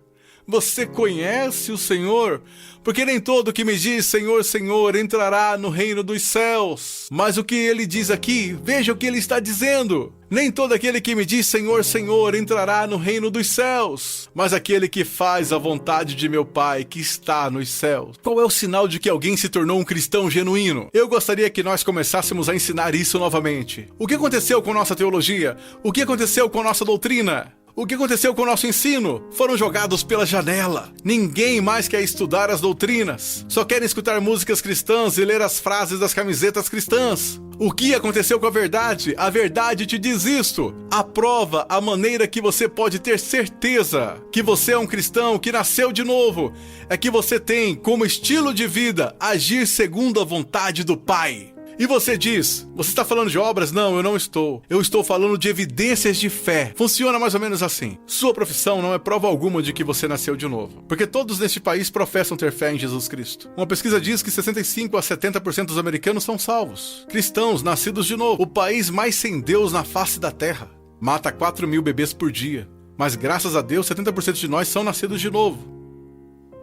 Você conhece o Senhor? Porque nem todo que me diz Senhor, Senhor entrará no reino dos céus. Mas o que ele diz aqui, veja o que ele está dizendo. Nem todo aquele que me diz Senhor, Senhor entrará no reino dos céus, mas aquele que faz a vontade de meu Pai que está nos céus. Qual é o sinal de que alguém se tornou um cristão genuíno? Eu gostaria que nós começássemos a ensinar isso novamente. O que aconteceu com nossa teologia? O que aconteceu com nossa doutrina? O que aconteceu com o nosso ensino? Foram jogados pela janela. Ninguém mais quer estudar as doutrinas. Só querem escutar músicas cristãs e ler as frases das camisetas cristãs. O que aconteceu com a verdade? A verdade te diz isto. Aprova a maneira que você pode ter certeza que você é um cristão que nasceu de novo. É que você tem como estilo de vida agir segundo a vontade do Pai. E você diz, você está falando de obras? Não, eu não estou. Eu estou falando de evidências de fé. Funciona mais ou menos assim. Sua profissão não é prova alguma de que você nasceu de novo. Porque todos neste país professam ter fé em Jesus Cristo. Uma pesquisa diz que 65 a 70% dos americanos são salvos. Cristãos, nascidos de novo. O país mais sem Deus na face da terra. Mata 4.000 bebês por dia. Mas graças a Deus, 70% de nós são nascidos de novo.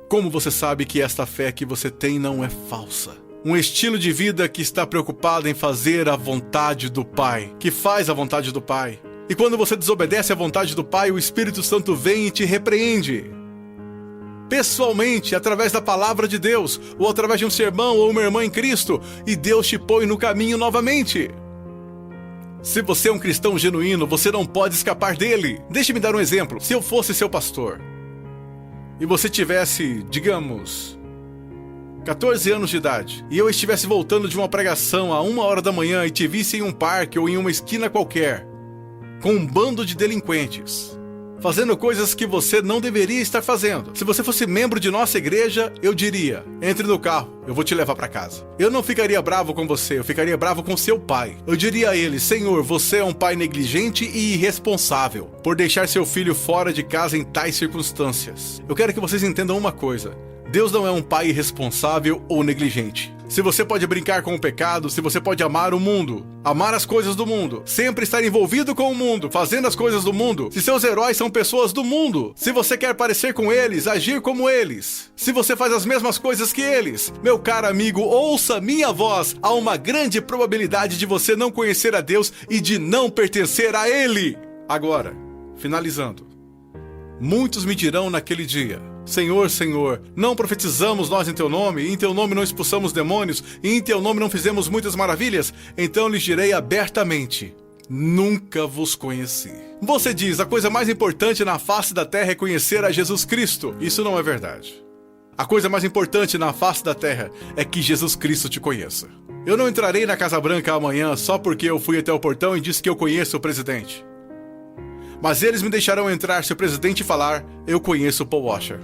Como você sabe que esta fé que você tem não é falsa? Um estilo de vida que está preocupado em fazer a vontade do Pai, que faz a vontade do Pai. E quando você desobedece à vontade do Pai, o Espírito Santo vem e te repreende. Pessoalmente, através da palavra de Deus, ou através de um sermão ou uma irmã em Cristo, e Deus te põe no caminho novamente. Se você é um cristão genuíno, você não pode escapar dele. Deixe-me dar um exemplo. Se eu fosse seu pastor, e você tivesse, digamos, 14 anos de idade, e eu estivesse voltando de uma pregação a 1h da manhã e te visse em um parque ou em uma esquina qualquer, com um bando de delinquentes, fazendo coisas que você não deveria estar fazendo. Se você fosse membro de nossa igreja, eu diria, entre no carro, eu vou te levar para casa. Eu não ficaria bravo com você, eu ficaria bravo com seu pai. Eu diria a ele, Senhor, você é um pai negligente e irresponsável por deixar seu filho fora de casa em tais circunstâncias. Eu quero que vocês entendam uma coisa. Deus não é um pai irresponsável ou negligente. Se você pode brincar com o pecado, se você pode amar o mundo, amar as coisas do mundo, sempre estar envolvido com o mundo, fazendo as coisas do mundo, se seus heróis são pessoas do mundo, se você quer parecer com eles, agir como eles, se você faz as mesmas coisas que eles, meu caro amigo, ouça minha voz, há uma grande probabilidade de você não conhecer a Deus e de não pertencer a Ele. Agora, finalizando, muitos me dirão naquele dia, Senhor, Senhor, não profetizamos nós em Teu nome, e em Teu nome não expulsamos demônios, e em Teu nome não fizemos muitas maravilhas? Então lhes direi abertamente, nunca vos conheci. Você diz, a coisa mais importante na face da terra é conhecer a Jesus Cristo. Isso não é verdade. A coisa mais importante na face da terra é que Jesus Cristo te conheça. Eu não entrarei na Casa Branca amanhã só porque eu fui até o portão e disse que eu conheço o presidente. Mas eles me deixarão entrar se o presidente falar, eu conheço Paul Washer.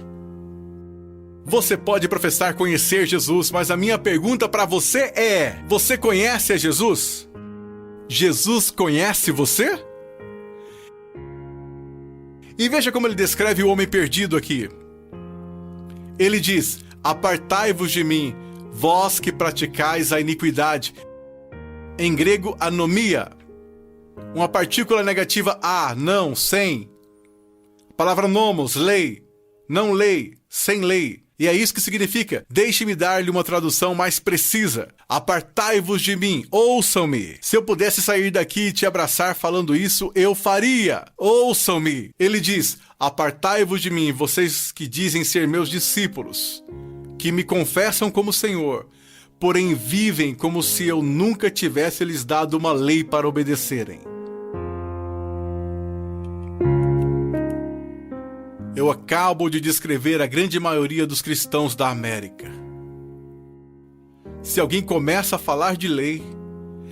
Você pode professar conhecer Jesus, mas a minha pergunta para você é, você conhece a Jesus? Jesus conhece você? E veja como ele descreve o homem perdido aqui. Ele diz, apartai-vos de mim, vós que praticais a iniquidade. Em grego, anomia. Uma partícula negativa a, não, sem. A palavra nomos, lei. Não lei, sem lei. E é isso que significa. Deixe-me dar-lhe uma tradução mais precisa. Apartai-vos de mim, ouçam-me. Se eu pudesse sair daqui e te abraçar falando isso, eu faria. Ouçam-me. Ele diz, apartai-vos de mim, vocês que dizem ser meus discípulos, que me confessam como Senhor, porém vivem como se eu nunca tivesse lhes dado uma lei para obedecerem. Eu acabo de descrever a grande maioria dos cristãos da América. Se alguém começa a falar de lei,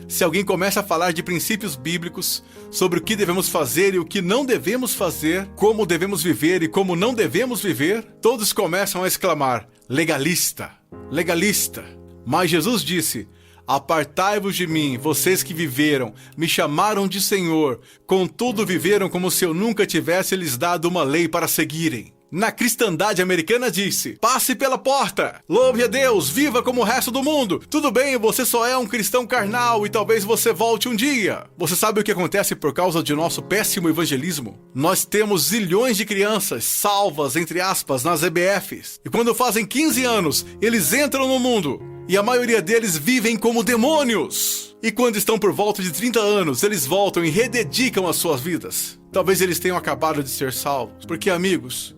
se alguém começa a falar de princípios bíblicos, sobre o que devemos fazer e o que não devemos fazer, como devemos viver e como não devemos viver, todos começam a exclamar, legalista, legalista. Mas Jesus disse, apartai-vos de mim, vocês que viveram, me chamaram de Senhor, contudo viveram como se eu nunca tivesse lhes dado uma lei para seguirem. Na cristandade americana disse, passe pela porta, louve a Deus, viva como o resto do mundo. Tudo bem, você só é um cristão carnal e talvez você volte um dia. Você sabe o que acontece por causa de nosso péssimo evangelismo? Nós temos zilhões de crianças salvas, entre aspas, nas EBFs. E quando fazem 15 anos, eles entram no mundo. E a maioria deles vivem como demônios. E quando estão por volta de 30 anos, eles voltam e rededicam as suas vidas. Talvez eles tenham acabado de ser salvos. Porque, amigos,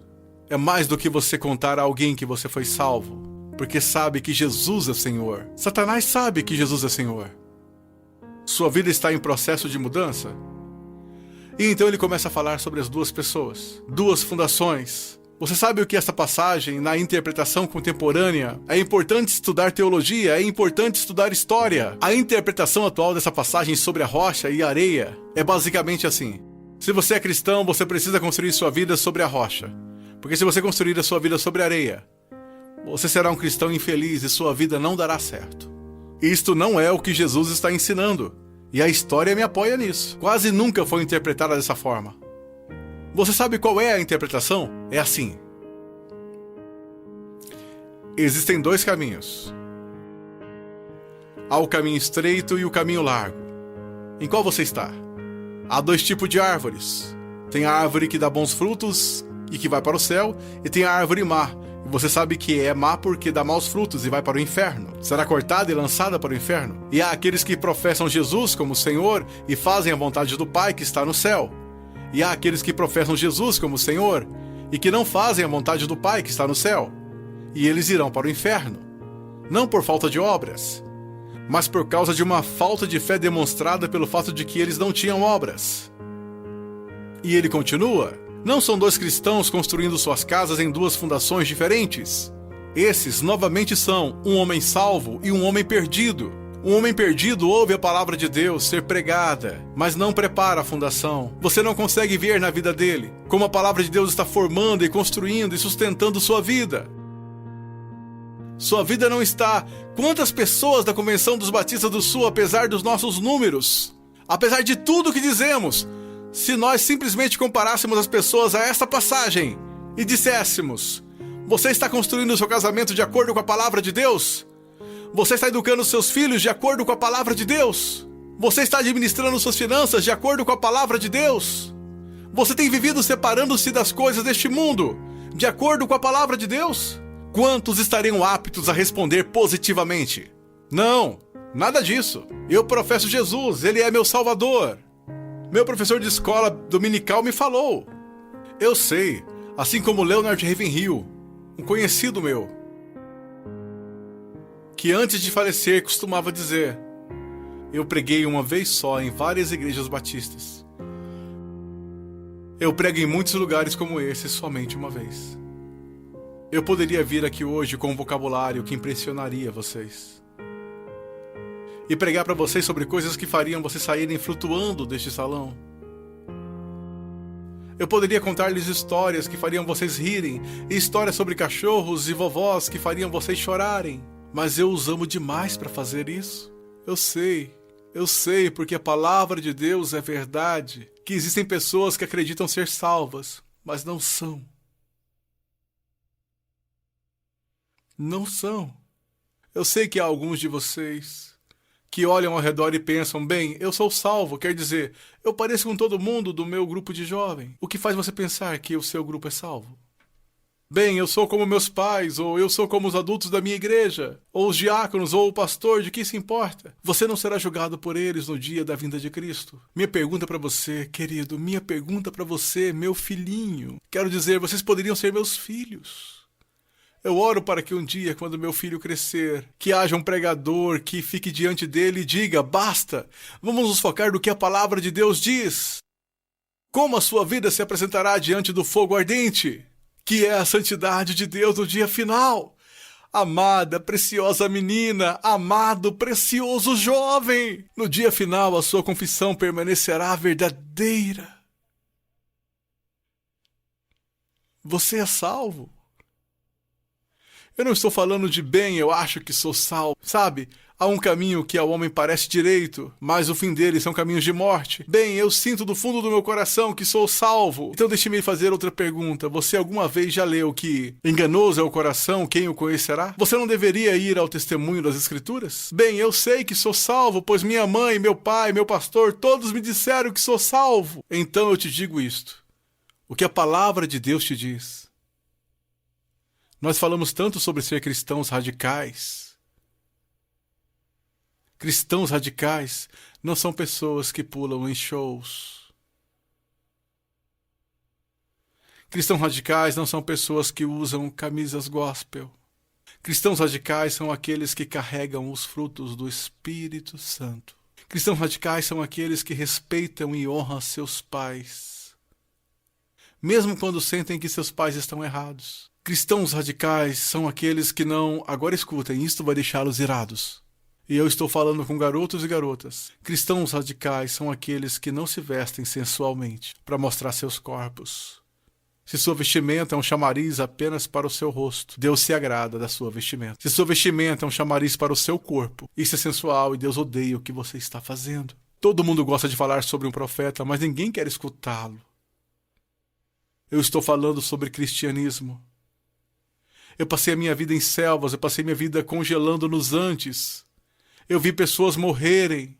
é mais do que você contar a alguém que você foi salvo. Porque sabe que Jesus é Senhor. Satanás sabe que Jesus é Senhor. Sua vida está em processo de mudança. E então ele começa a falar sobre as duas pessoas. Duas fundações. Você sabe o que essa passagem, na interpretação contemporânea, é importante estudar teologia, é importante estudar história. A interpretação atual dessa passagem sobre a rocha e a areia é basicamente assim. Se você é cristão, você precisa construir sua vida sobre a rocha. Porque se você construir a sua vida sobre a areia, você será um cristão infeliz e sua vida não dará certo. Isto não é o que Jesus está ensinando. E a história me apoia nisso. Quase nunca foi interpretada dessa forma. Você sabe qual é a interpretação? É assim. Existem dois caminhos. Há o caminho estreito e o caminho largo. Em qual você está? Há dois tipos de árvores. Tem a árvore que dá bons frutos e que vai para o céu, e tem a árvore má. E Você sabe que é má porque dá maus frutos e vai para o inferno. Será cortada e lançada para o inferno. E há aqueles que professam Jesus como Senhor e fazem a vontade do Pai que está no céu. E há aqueles que professam Jesus como Senhor e que não fazem a vontade do Pai que está no céu. E eles irão para o inferno. Não por falta de obras, mas por causa de uma falta de fé demonstrada pelo fato de que eles não tinham obras. E ele continua: não são dois cristãos construindo suas casas em duas fundações diferentes. Esses novamente são um homem salvo e um homem perdido. Um homem perdido ouve a palavra de Deus ser pregada, mas não prepara a fundação. Você não consegue ver na vida dele como a palavra de Deus está formando e construindo e sustentando sua vida. Sua vida não está. Quantas pessoas da Convenção dos Batistas do Sul, apesar dos nossos números, apesar de tudo que dizemos, se nós simplesmente comparássemos as pessoas a esta passagem e disséssemos: você está construindo o seu casamento de acordo com a palavra de Deus? Você está educando seus filhos de acordo com a palavra de Deus? Você está administrando suas finanças de acordo com a palavra de Deus? Você tem vivido separando-se das coisas deste mundo de acordo com a palavra de Deus? Quantos estariam aptos a responder positivamente? Não, nada disso. Eu professo Jesus, Ele é meu Salvador. Meu professor de escola dominical me falou. Eu sei, assim como Leonard Ravenhill, um conhecido meu, que antes de falecer costumava dizer: eu preguei uma vez só em várias igrejas batistas. Eu prego em muitos lugares como esse somente uma vez. Eu poderia vir aqui hoje com um vocabulário que impressionaria vocês e pregar para vocês sobre coisas que fariam vocês saírem flutuando deste salão. Eu poderia contar-lhes histórias que fariam vocês rirem e histórias sobre cachorros e vovós que fariam vocês chorarem. Mas eu os amo demais para fazer isso. Eu sei, porque a palavra de Deus é verdade, que existem pessoas que acreditam ser salvas, mas não são. Não são. Eu sei que há alguns de vocês que olham ao redor e pensam: bem, eu sou salvo, quer dizer, eu pareço com todo mundo do meu grupo de jovem. O que faz você pensar que o seu grupo é salvo? Bem, eu sou como meus pais, ou eu sou como os adultos da minha igreja, ou os diáconos, ou o pastor, de que se importa? Você não será julgado por eles no dia da vinda de Cristo. Minha pergunta para você, querido, minha pergunta para você, meu filhinho. Quero dizer, vocês poderiam ser meus filhos. Eu oro para que um dia, quando meu filho crescer, que haja um pregador que fique diante dele e diga: basta, vamos nos focar no que a palavra de Deus diz. Como a sua vida se apresentará diante do fogo ardente, que é a santidade de Deus no dia final. Amada, preciosa menina, amado, precioso jovem, no dia final a sua confissão permanecerá verdadeira. Você é salvo. Eu não estou falando de bem, eu acho que sou salvo. Sabe, há um caminho que ao homem parece direito, mas o fim dele são caminhos de morte. Bem, eu sinto do fundo do meu coração que sou salvo. Então deixe-me fazer outra pergunta. Você alguma vez já leu que enganoso é o coração, quem o conhecerá? Você não deveria ir ao testemunho das Escrituras? Bem, eu sei que sou salvo, pois minha mãe, meu pai, meu pastor, todos me disseram que sou salvo. Então eu te digo isto: o que a palavra de Deus te diz. Nós falamos tanto sobre ser cristãos radicais. Cristãos radicais não são pessoas que pulam em shows. Cristãos radicais não são pessoas que usam camisas gospel. Cristãos radicais são aqueles que carregam os frutos do Espírito Santo. Cristãos radicais são aqueles que respeitam e honram seus pais, mesmo quando sentem que seus pais estão errados. Cristãos radicais são aqueles que não... Agora escutem, isto vai deixá-los irados. E eu estou falando com garotos e garotas. Cristãos radicais são aqueles que não se vestem sensualmente para mostrar seus corpos. Se sua vestimenta é um chamariz apenas para o seu rosto, Deus se agrada da sua vestimenta. Se sua vestimenta é um chamariz para o seu corpo, isso é sensual e Deus odeia o que você está fazendo. Todo mundo gosta de falar sobre um profeta, mas ninguém quer escutá-lo. Eu estou falando sobre cristianismo. Eu passei a minha vida em selvas, eu passei minha vida congelando nos Andes. Eu vi pessoas morrerem.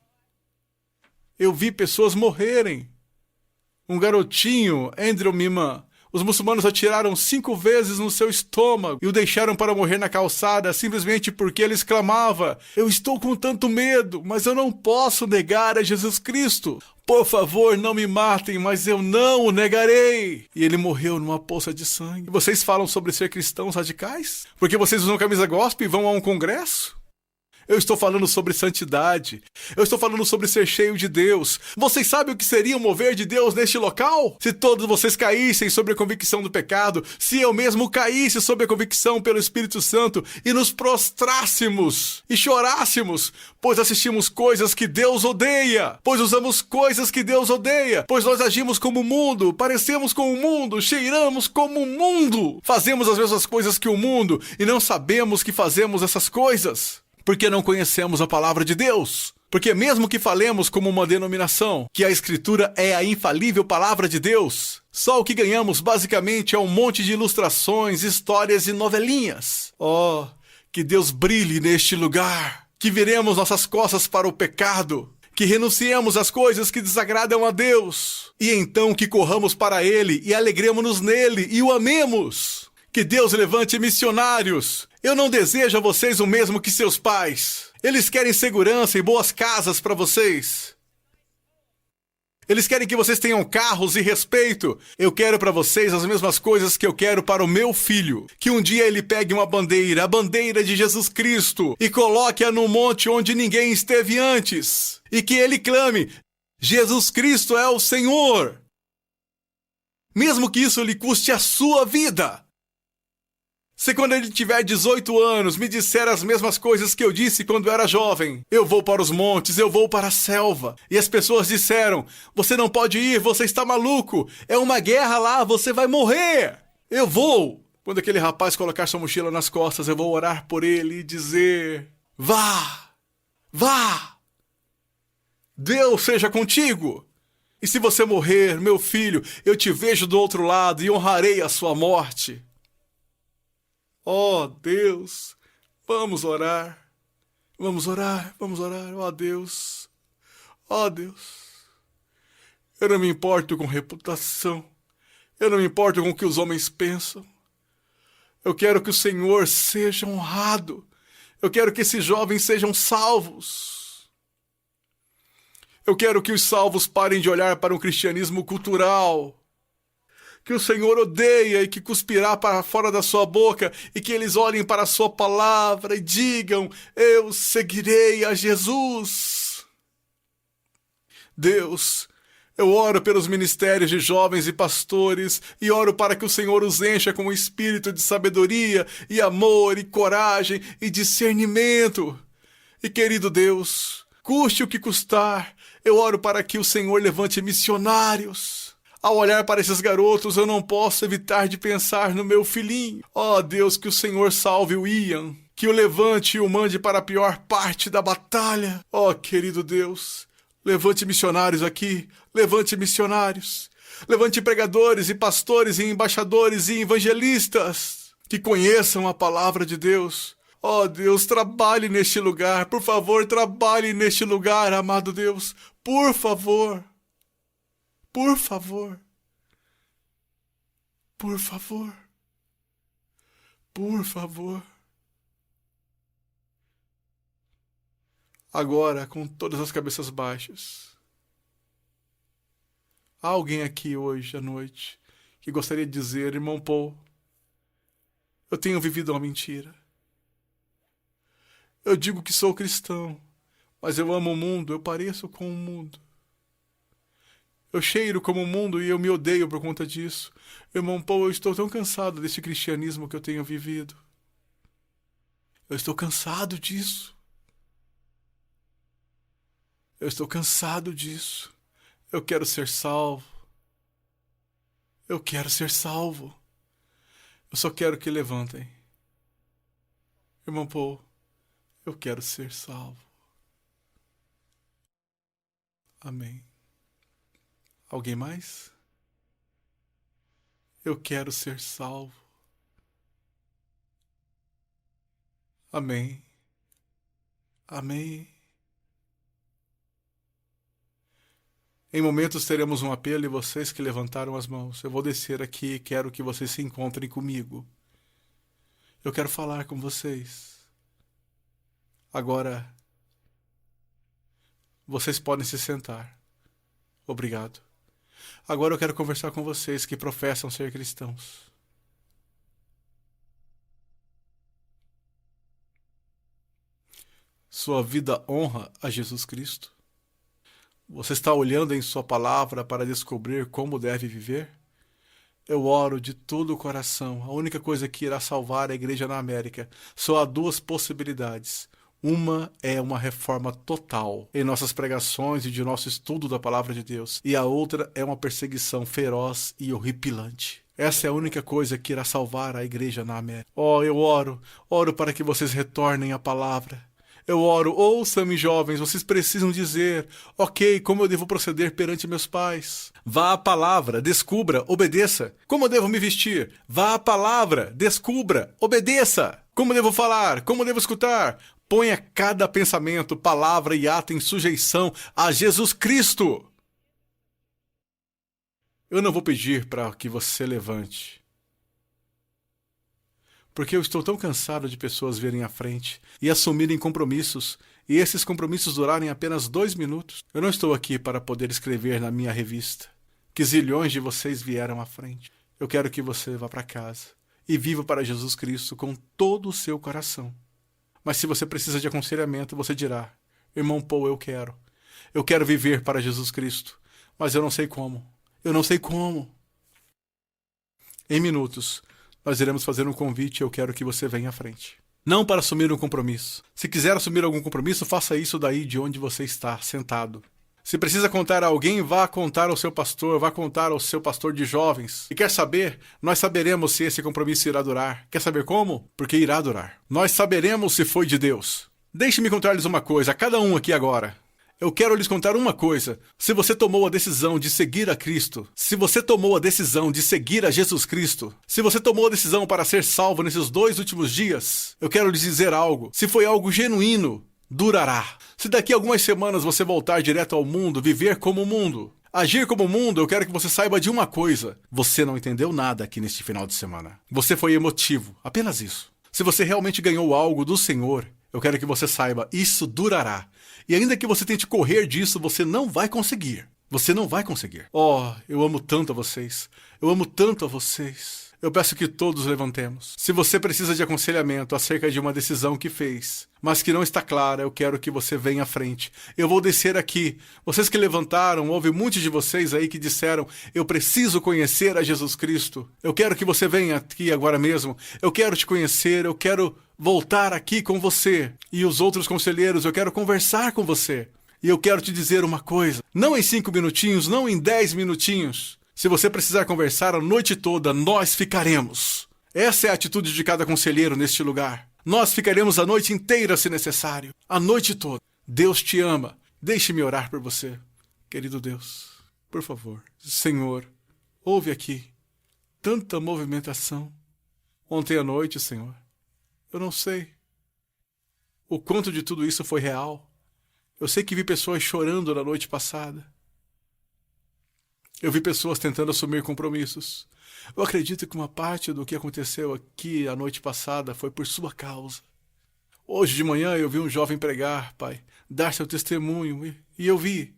Um garotinho, Andrew Miman, Os muçulmanos atiraram 5 vezes no seu estômago e o deixaram para morrer na calçada simplesmente porque ele exclamava: eu estou com tanto medo, mas eu não posso negar a Jesus Cristo. Por favor, não me matem, mas eu não o negarei. E ele morreu numa poça de sangue. E vocês falam sobre ser cristãos radicais? Porque vocês usam camisa gospel e vão a um congresso? Eu estou falando sobre santidade. Eu estou falando sobre ser cheio de Deus. Vocês sabem o que seria o mover de Deus neste local? Se todos vocês caíssem sobre a convicção do pecado, se eu mesmo caísse sobre a convicção pelo Espírito Santo e nos prostrássemos e chorássemos, pois assistimos coisas que Deus odeia, pois usamos coisas que Deus odeia, pois nós agimos como o mundo, parecemos com o mundo, cheiramos como o mundo, fazemos as mesmas coisas que o mundo e não sabemos que fazemos essas coisas. Porque não conhecemos a palavra de Deus. Porque mesmo que falemos como uma denominação, que a Escritura é a infalível palavra de Deus, só o que ganhamos basicamente é um monte de ilustrações, histórias e novelinhas. Oh, que Deus brilhe neste lugar. Que viremos nossas costas para o pecado. Que renunciemos às coisas que desagradam a Deus. E então que corramos para Ele e alegremos-nos nele e o amemos. Que Deus levante missionários. Eu não desejo a vocês o mesmo que seus pais. Eles querem segurança e boas casas para vocês. Eles querem que vocês tenham carros e respeito. Eu quero para vocês as mesmas coisas que eu quero para o meu filho. Que um dia ele pegue uma bandeira, a bandeira de Jesus Cristo, e coloque-a no monte onde ninguém esteve antes. E que ele clame: Jesus Cristo é o Senhor. Mesmo que isso lhe custe a sua vida. Se quando ele tiver 18 anos me disser as mesmas coisas que eu disse quando era jovem, eu vou para os montes, eu vou para a selva. E as pessoas disseram: você não pode ir, você está maluco, é uma guerra lá, você vai morrer. Eu vou. Quando aquele rapaz colocar sua mochila nas costas, eu vou orar por ele e dizer: vá, vá. Deus seja contigo. E se você morrer, meu filho, eu te vejo do outro lado e honrarei a sua morte. Oh, Deus, vamos orar, vamos orar, vamos orar, oh Deus, oh Deus. Eu não me importo com reputação, eu não me importo com o que os homens pensam. Eu quero que o Senhor seja honrado, eu quero que esses jovens sejam salvos. Eu quero que os salvos parem de olhar para um cristianismo cultural, que o Senhor odeia e que cuspirá para fora da sua boca, e que eles olhem para a sua palavra e digam: eu seguirei a Jesus. Deus, eu oro pelos ministérios de jovens e pastores e oro para que o Senhor os encha com o espírito de sabedoria e amor e coragem e discernimento. E querido Deus, custe o que custar, eu oro para que o Senhor levante missionários. Ao olhar para esses garotos, eu não posso evitar de pensar no meu filhinho. Oh, Deus, que o Senhor salve o Ian, que o levante e o mande para a pior parte da batalha. Oh, querido Deus, levante missionários aqui, levante missionários. Levante pregadores e pastores e embaixadores e evangelistas que conheçam a palavra de Deus. Oh, Deus, trabalhe neste lugar, por favor, trabalhe neste lugar, amado Deus, por favor. Por favor, por favor, por favor. Agora, com todas as cabeças baixas, há alguém aqui hoje à noite que gostaria de dizer: irmão Paul, eu tenho vivido uma mentira. Eu digo que sou cristão, mas eu amo o mundo, eu pareço com o mundo. Eu cheiro como o mundo e eu me odeio por conta disso. Irmão Paul, eu estou tão cansado desse cristianismo que eu tenho vivido. Eu estou cansado disso. Eu estou cansado disso. Eu quero ser salvo. Eu quero ser salvo. Eu só quero que levantem. Irmão Paul, eu quero ser salvo. Amém. Alguém mais? Eu quero ser salvo. Amém. Amém. Em momentos teremos um apelo e vocês que levantaram as mãos, eu vou descer aqui e quero que vocês se encontrem comigo. Eu quero falar com vocês. Agora, vocês podem se sentar. Obrigado. Agora eu quero conversar com vocês que professam ser cristãos. Sua vida honra a Jesus Cristo? Você está olhando em sua palavra para descobrir como deve viver? Eu oro de todo o coração. A única coisa que irá salvar a igreja na América só há duas possibilidades. Uma é uma reforma total em nossas pregações e de nosso estudo da palavra de Deus. E a outra é uma perseguição feroz e horripilante. Essa é a única coisa que irá salvar a igreja na América. Oh, eu oro para que vocês retornem à palavra. Eu oro, ouçam-me jovens, vocês precisam dizer, ok, como eu devo proceder perante meus pais? Vá à palavra, descubra, obedeça. Como eu devo me vestir? Vá à palavra, descubra, obedeça. Como devo falar? Como devo escutar? Ponha cada pensamento, palavra e ato em sujeição a Jesus Cristo. Eu não vou pedir para que você levante, porque eu estou tão cansado de pessoas virem à frente e assumirem compromissos, e esses compromissos durarem apenas 2 minutos. Eu não estou aqui para poder escrever na minha revista que zilhões de vocês vieram à frente. Eu quero que você vá para casa e viva para Jesus Cristo com todo o seu coração. Mas se você precisa de aconselhamento, você dirá, irmão Paul, eu quero viver para Jesus Cristo, mas eu não sei como. Eu não sei como. Em minutos, nós iremos fazer um convite e eu quero que você venha à frente. Não para assumir um compromisso. Se quiser assumir algum compromisso, faça isso daí de onde você está, sentado. Se precisa contar a alguém, vá contar ao seu pastor, vá contar ao seu pastor de jovens. E quer saber? Nós saberemos se esse compromisso irá durar. Quer saber como? Porque irá durar. Nós saberemos se foi de Deus. Deixe-me contar-lhes uma coisa, a cada um aqui agora. Eu quero lhes contar uma coisa. Se você tomou a decisão de seguir a Cristo, se você tomou a decisão de seguir a Jesus Cristo, se você tomou a decisão para ser salvo nesses 2 últimos dias, eu quero lhes dizer algo. Se foi algo genuíno, durará. Se daqui a algumas semanas você voltar direto ao mundo, viver como o mundo, agir como o mundo, eu quero que você saiba de uma coisa. Você não entendeu nada aqui neste final de semana. Você foi emotivo, apenas isso. Se você realmente ganhou algo do Senhor, eu quero que você saiba, isso durará. E ainda que você tente correr disso, você não vai conseguir. Você não vai conseguir. Oh, eu amo tanto a vocês. Eu amo tanto a vocês. Eu peço que todos levantemos. Se você precisa de aconselhamento acerca de uma decisão que fez, mas que não está clara, eu quero que você venha à frente. Eu vou descer aqui. Vocês que levantaram, houve muitos de vocês aí que disseram, eu preciso conhecer a Jesus Cristo. Eu quero que você venha aqui agora mesmo. Eu quero te conhecer, eu quero voltar aqui com você. E os outros conselheiros, eu quero conversar com você. E eu quero te dizer uma coisa. Não em 5 minutinhos, não em 10 minutinhos. Se você precisar conversar a noite toda, nós ficaremos. Essa é a atitude de cada conselheiro neste lugar. Nós ficaremos a noite inteira se necessário. A noite toda. Deus te ama. Deixe-me orar por você. Querido Deus, por favor. Senhor, houve aqui tanta movimentação. Ontem à noite, Senhor, eu não sei o quanto de tudo isso foi real. Eu sei que vi pessoas chorando na noite passada. Eu vi pessoas tentando assumir compromissos. Eu acredito que uma parte do que aconteceu aqui a noite passada foi por sua causa. Hoje de manhã eu vi um jovem pregar, Pai, dar seu testemunho e eu vi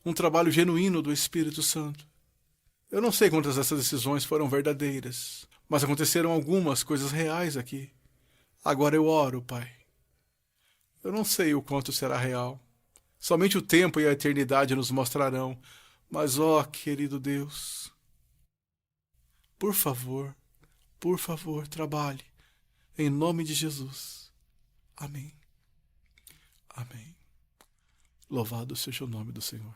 um trabalho genuíno do Espírito Santo. Eu não sei quantas dessas decisões foram verdadeiras, mas aconteceram algumas coisas reais aqui. Agora eu oro, Pai. Eu não sei o quanto será real. Somente o tempo e a eternidade nos mostrarão. Mas, ó, querido Deus, por favor, trabalhe. Em nome de Jesus. Amém. Amém. Louvado seja o nome do Senhor.